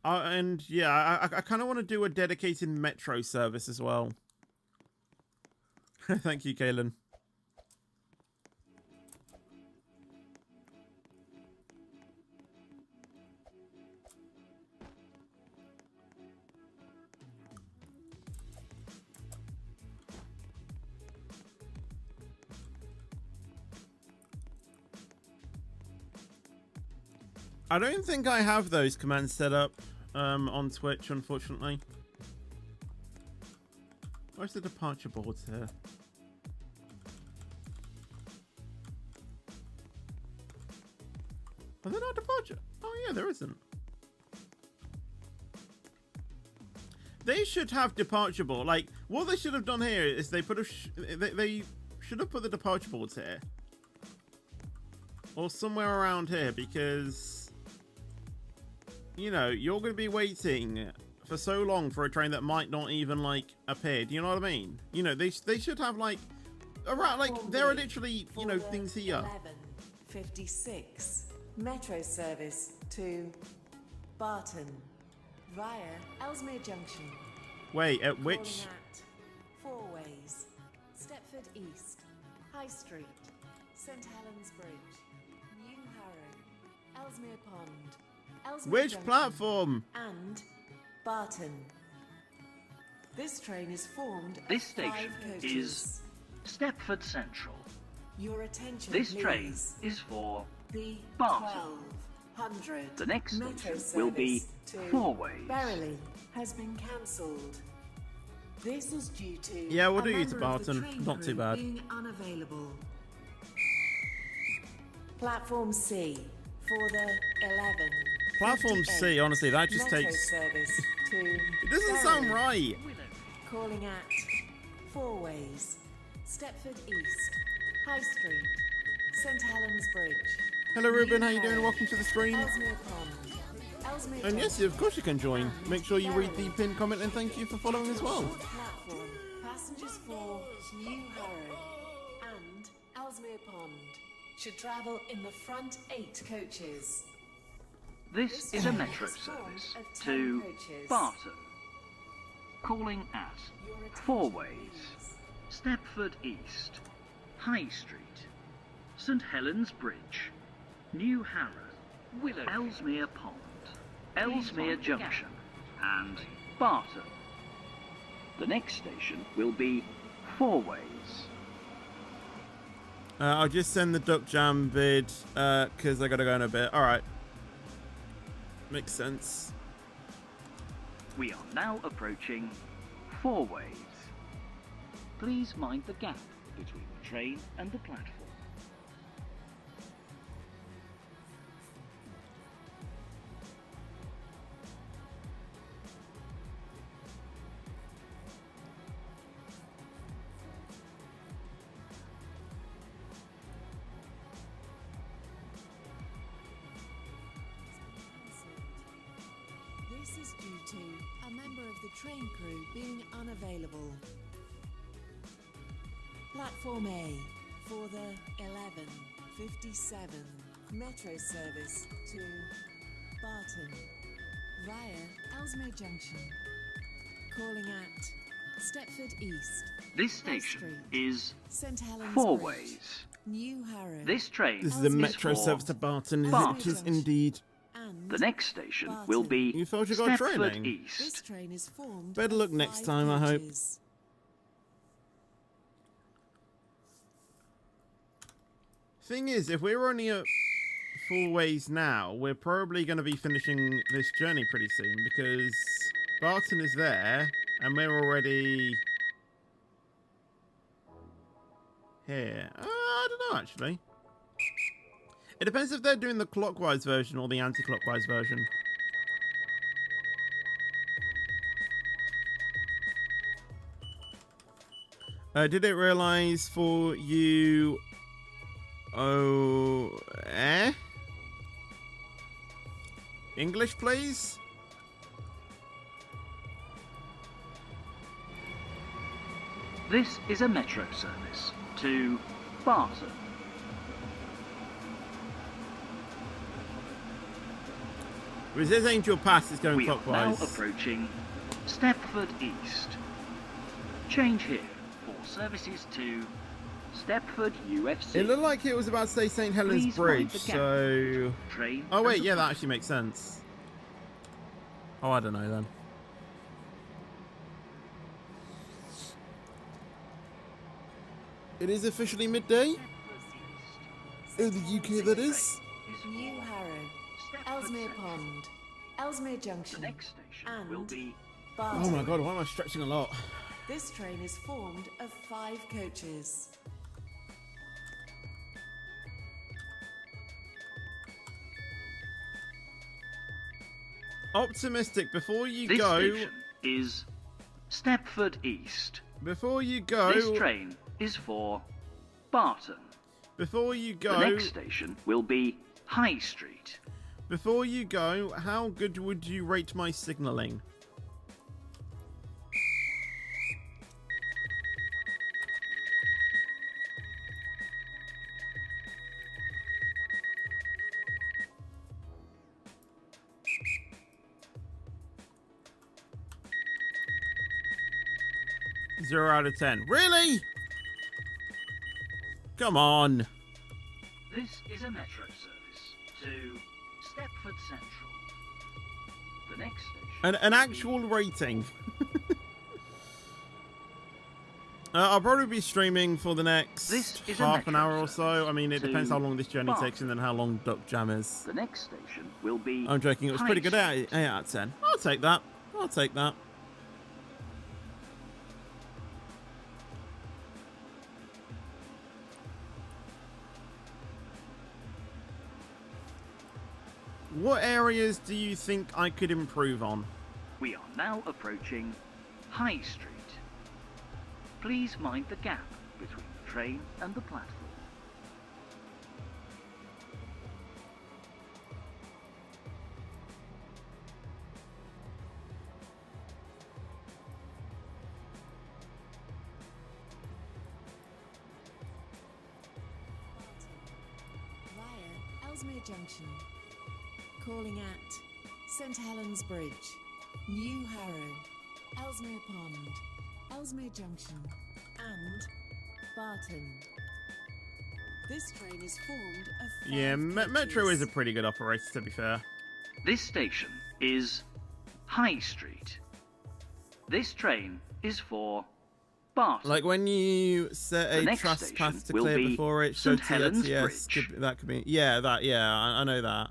And yeah, I kind of want to do a dedicated Metro service as well. Thank you, Kaylin. I don't think I have those commands set up on Twitch, unfortunately. Where's the departure boards here? Are there not departure? Oh yeah, there isn't. They should have departure board. Like, what they should have done here is they put they should have put the departure boards here. Or somewhere around here, because, you know, you're going to be waiting for so long for a train that might not even, like, appear. Do you know what I mean? You know, they should have, like, around, like, there are literally, you know, things here. 11:56 metro service to Barton via Ellesmere Junction. Wait, at Calling which? at Four Ways, Stepford East, High Street, St Helens Bridge, New Harrow, Ellesmere Pond, Ellesmere Which Junction, platform? and Barton. This train is formed of This 5 station coaches. is Stepford Central. Your attention, This please. train is for The Barton. 1200 The next metro station will be service to Four Ways. Berrily has been cancelled. This is due to Yeah, we'll a do you to member of the Barton. train Not too crew bad. being unavailable. Platform C for the 11. Platform C, honestly, that just metro takes... service to It doesn't sound right. Calling at Four Ways, Stepford East, High Street, St Helens Bridge. Hello, Ruben. New How you doing? Harrow, Welcome to the stream. Ellesmere Pond, Ellesmere And yes, Junction, of course you can join. and Make sure you read the Berrily. pinned comment, and thank you for following as well. Short platform, passengers for New Harrow and Ellesmere Pond should travel in the front 8 coaches. This is a metro service to Barton. Calling at Your attention, Four Ways, please. Stepford East, High Street, St Helens Bridge, New Harrow, Willow, Ellesmere Pond, Ellesmere Junction, and Barton. The next station will be Four Ways. I'll just send the Duck Jam vid, because I gotta go in a bit. Alright. Makes sense. We are now approaching Four Ways. Please mind the gap between the train and the platform. This is due to a member of the train crew being unavailable. Platform A for the 11:57 metro service to Barton via Ellesmere Junction. Calling at Stepford East, This High station Street, is St Helens Four Bridge, Ways. New Harrow. This train This is the is metro for service to Barton. Barton. It is indeed. and The next station will be You thought you got Stepford training? this East. train is formed. Better of luck next 5 time, I hope. coaches. Thing is, if we're only at Four Ways now, we're probably going to be finishing this journey pretty soon, because Barton is there, and we're already here. I don't know, actually. It depends if they're doing the clockwise version or the anti-clockwise version. Did it realize for you... Oh... English, please? This is a metro service to Barton. Because this Angel Pass is going We are now clockwise. approaching Stepford East. Change here for services to Stepford UFC. It looked like it was about to say St. Helens Please mind Bridge, the gap so... between the train Oh and wait, the yeah, that platform. actually makes sense. Oh, I don't know then. It is officially midday. In the UK, that is. New Harrow, Stepford Ellesmere Central. Pond, Ellesmere The Junction, next station and will be Barton. Oh my god, why am I stretching a lot? This train is formed of 5 coaches. Optimistic, before you This go... station is Stepford East. Before you go... This train is for Barton. Before you The go... next station will be High Street. Before you go, how good would you rate my signalling? Zero out of 10. Really? Come on. This is a metro service to Stepford Central. The next station... An actual rating. I'll probably be streaming for the next This is a half an metro hour or so. I mean, it to depends how long this journey Barton. takes and then how long Duck Jam is. The next station will be... I'm joking. It was pretty good. High 8 out of 10. I'll take that. I'll take that. What areas do you think I could improve on? We are now approaching High Street. Please mind the gap between the train and the platform. Via Ellesmere Junction. Calling at St Helens Bridge, New Harrow, Ellesmere Pond, Ellesmere Junction, and Barton. This train is formed of 5 Yeah, Metro coaches. is a pretty good operator, to be fair. This station is High Street. This train is for Barton. Like when you set The a next trespass station to will clear be before it, show St Helens TLTS. Bridge. That could be. Yeah, that. Yeah, I know that.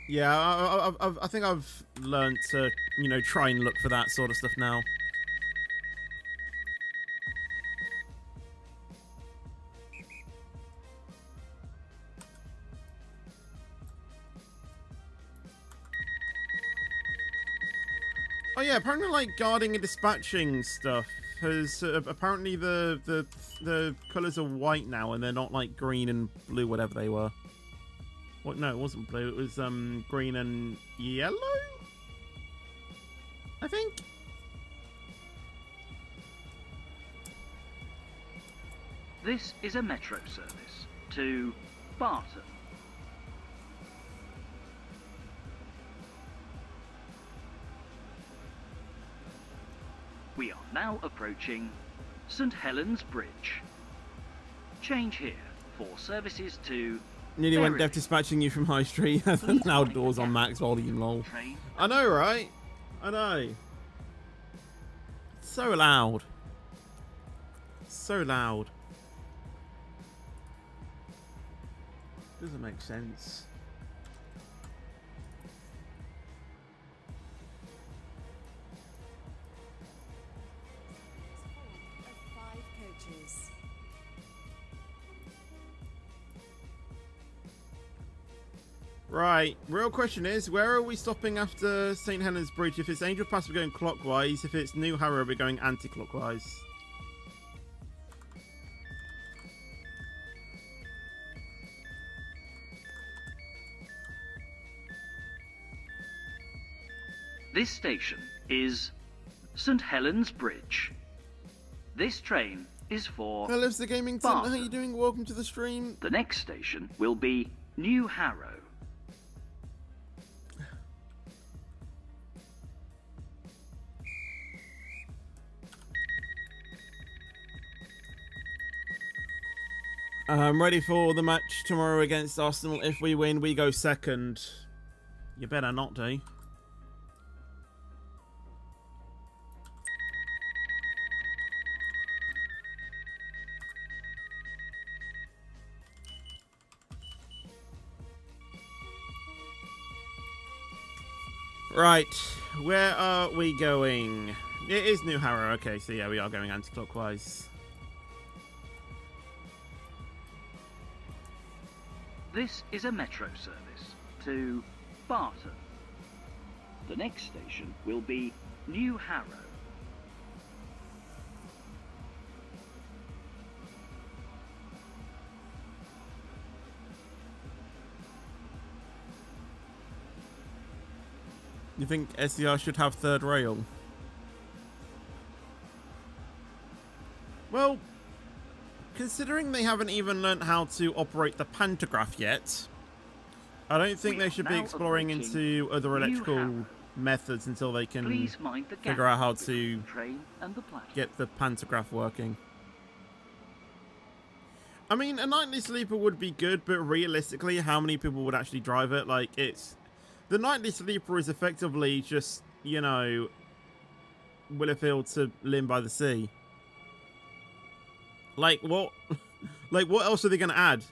Yeah, I think I've learned to, you know, try and look for that sort of stuff now. Oh yeah, apparently like guarding and dispatching stuff has apparently the colours are white now and they're not like green and blue, whatever they were. What? No, it wasn't blue. It was green and yellow, I think. This is a metro service to Barton. We are now approaching St Helens Bridge. Change here for services to Nearly went Berry. deaf dispatching you from High Street. Outdoors on max volume, lol. Train. I know, right? I know. So loud. So loud. Doesn't make sense. Of 5 coaches. Right, real question is, where are we stopping after St. Helens Bridge? If it's Angel Pass, we're going clockwise. If it's New Harrow, we're going anti-clockwise. This station is St Helens Bridge. This train is for Hello, the Gaming Centre. How Barton. you doing? Welcome to the stream. The next station will be New Harrow. I'm ready for the match tomorrow against Arsenal. If we win, we go second. You better not do. Right, where are we going? It is New Harrow. Okay, so yeah, we are going anti-clockwise. This is a metro service to Barton. The next station will be New Harrow. You think SCR should have third rail? Well, considering they haven't even learnt how to operate the pantograph yet, I don't think they should be exploring into other electrical methods until they can Please mind the gap figure out how between to the train and the platform. get the pantograph working. I mean, a nightly sleeper would be good, but realistically, how many people would actually drive it? Like, it's... The nightly sleeper is effectively just, you know, Willowfield to Lynn by the Sea. Like, what? Like, what else are they going to add?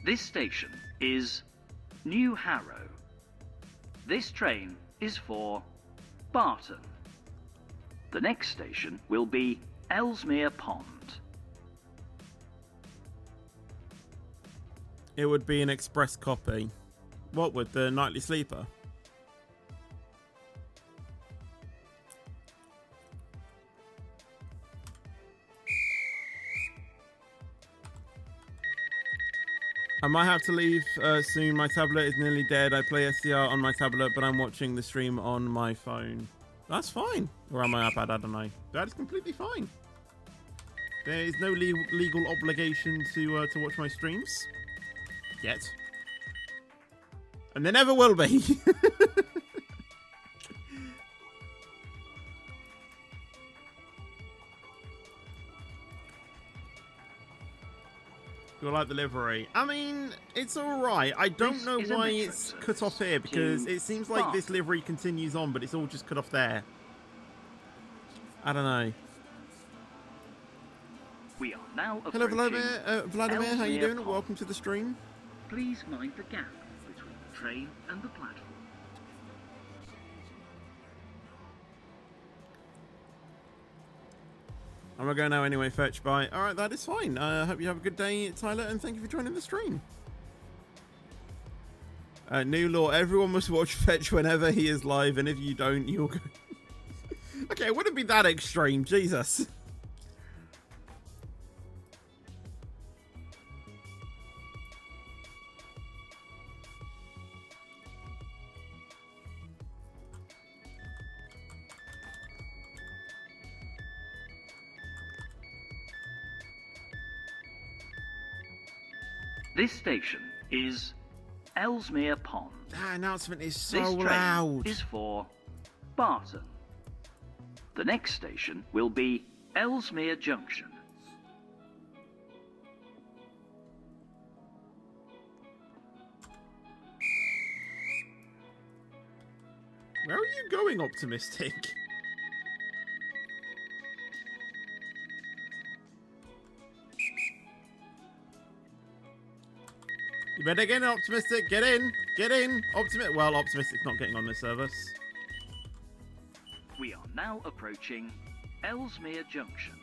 This station is New Harrow. This train is for Barton. The next station will be Ellesmere Pond. It would be an express copy. What would the nightly sleeper? I might have to leave soon. My tablet is nearly dead. I play SCR on my tablet, but I'm watching the stream on my phone. That's fine. Or on my iPad, I don't know. That is completely fine. There is no legal obligation to watch my streams. Yet. And there never will be. You like the livery? I mean, it's alright. I don't know why it's cut off here, because it seems like this livery continues on, but it's all just cut off there. I don't know. We are now Hello, approaching Vladimir. How you Ellesmere doing? Pond. Welcome to the stream. Please mind the gap between the train and the platform. I'm gonna go now anyway, Fetch. Bye. Alright, that is fine. I hope you have a good day, Tyler, and thank you for joining the stream. New law, everyone must watch Fetch whenever he is live, and if you don't, you'll go... Okay, it wouldn't be that extreme, Jesus. This station is Ellesmere Pond. That announcement is This so train loud. is for Barton. The next station will be Ellesmere Junction. Where are you going, Optimistic? You better get in, Optimistic. Get in. Get in. Well, Optimistic's not getting on this service. We are now approaching Ellesmere Junction.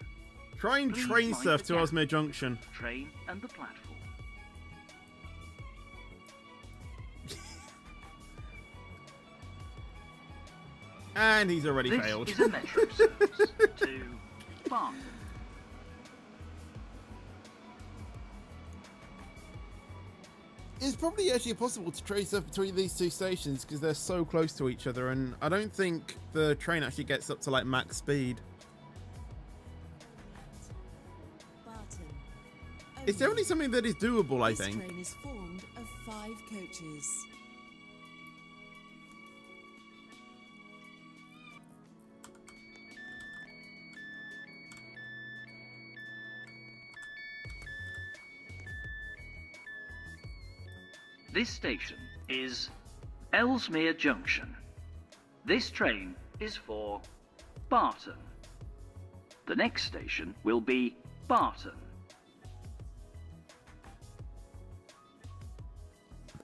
Try and Please train mind surf the to gap Ellesmere Junction. between the train and the platform. And he's already This failed. is a metro service to Barton. It's probably actually possible to trace up between these two stations because they're so close to each other, and I don't think the train actually gets up to like max speed. Barton. It's definitely something that is doable, I This think. train is formed of 5 coaches. This station is Ellesmere Junction. This train is for Barton. The next station will be Barton.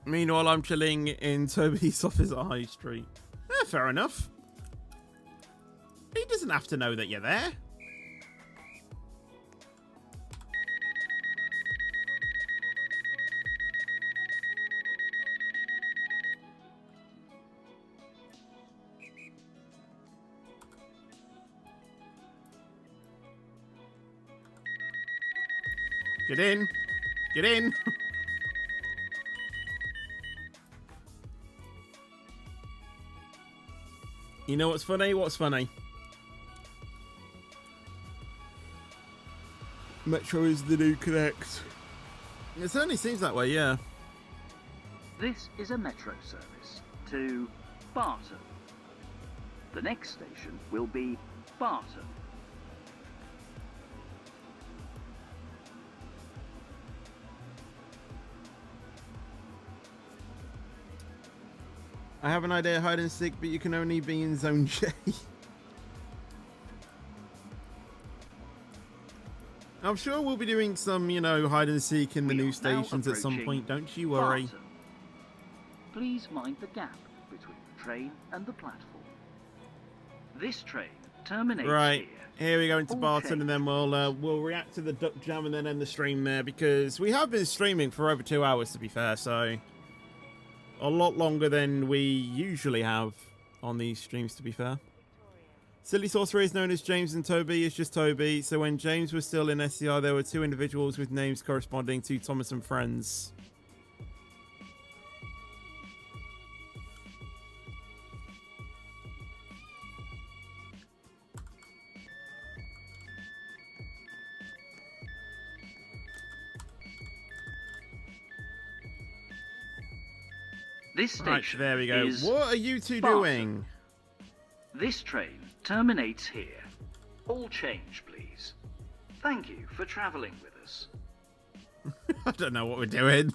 Meanwhile, I'm chilling in Toby's office at High Street. Fair enough. He doesn't have to know that you're there. Get in. Get in. You know what's funny? What's funny? Metro is the new Connect. It certainly seems that way, yeah. This is a Metro service to Barton. The next station will be Barton. I have an idea, hide and seek, but you can only be in Zone J. I'm sure we'll be doing some, you know, hide and seek in the new stations at some point. Don't you worry. Barton. Please mind the gap between the train and the platform. This train terminates Right. Here we go into All Barton, and then we'll react to the duck jam and then end the stream there, because we have been streaming for over 2 hours, to be fair, so a lot longer than we usually have on these streams, to be fair. Silly Sorcerer is known as James and Toby is just Toby. So when James was still in SCR, there were 2 individuals with names corresponding to Thomas and Friends. This station Right, there we go. is What are you two Barton. doing? This train terminates here. All change, please. Thank you for travelling with us. I don't know what we're doing.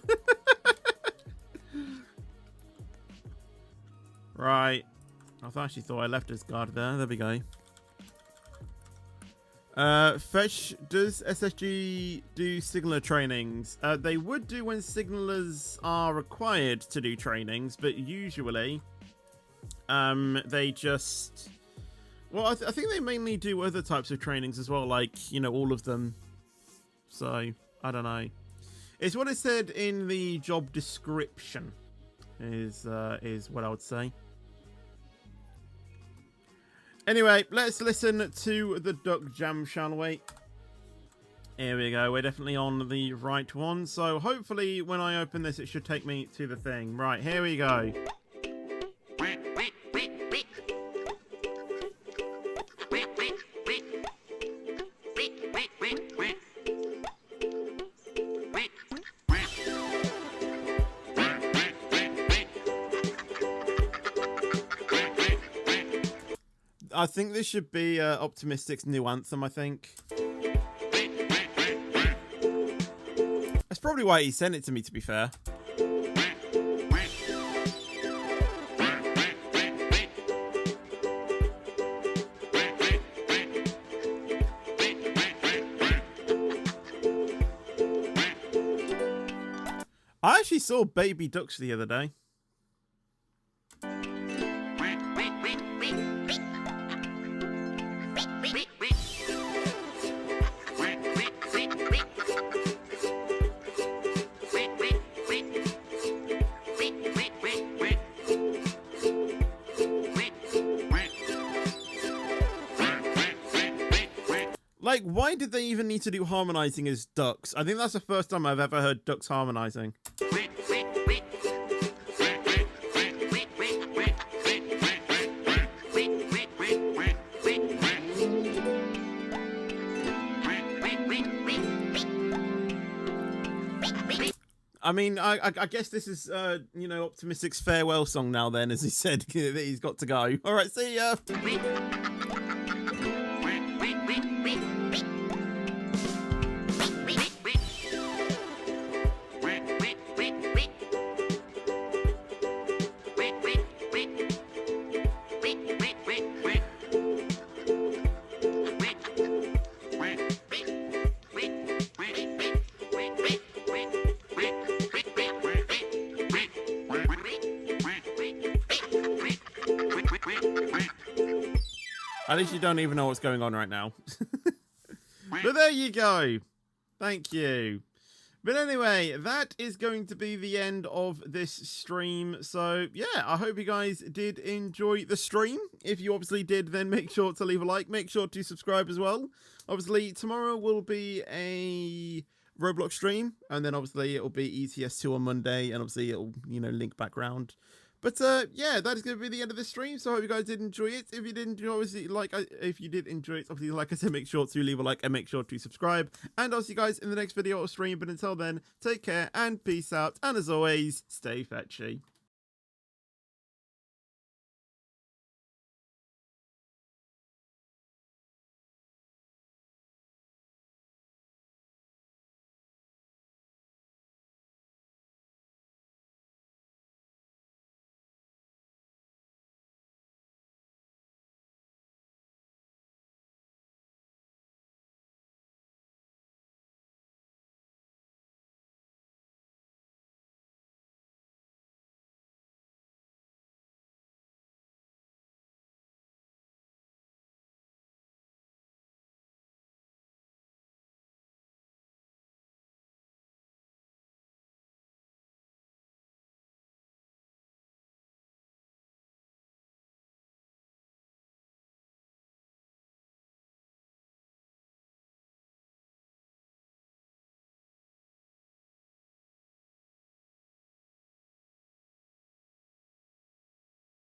Right. I actually thought I left his guard there. There we go. Fetch, does SSG do signaler trainings? They would do when signalers are required to do trainings, but usually they just... Well, I think they mainly do other types of trainings as well, like, you know, all of them. So, I don't know. It's what it said in the job description, is what I would say. Anyway, let's listen to the duck jam, shall we? Here we go. We're definitely on the right one. So hopefully when I open this, it should take me to the thing. Right, here we go. I think this should be Optimistic's new anthem, I think. That's probably why he sent it to me, to be fair. I actually saw baby ducks the other day. Like, why did they even need to do harmonizing as ducks? I think that's the first time I've ever heard ducks harmonizing. I mean, I guess this is, you know, Optimistic's farewell song now then, as he said that he's got to go. All right, see ya. At least you don't even know what's going on right now. But there you go. Thank you. But anyway, that is going to be the end of this stream. So, yeah, I hope you guys did enjoy the stream. If you obviously did, then make sure to leave a like. Make sure to subscribe as well. Obviously, tomorrow will be a Roblox stream. And then, obviously, it'll be ETS2 on Monday. And, obviously, it'll, link back round. But, yeah, that is going to be the end of the stream. So, I hope you guys did enjoy it. If you did enjoy, obviously, if you did enjoy it, obviously, like I said, make sure to leave a like and make sure to subscribe. And I'll see you guys in the next video or stream. But until then, take care and peace out. And as always, stay fetchy.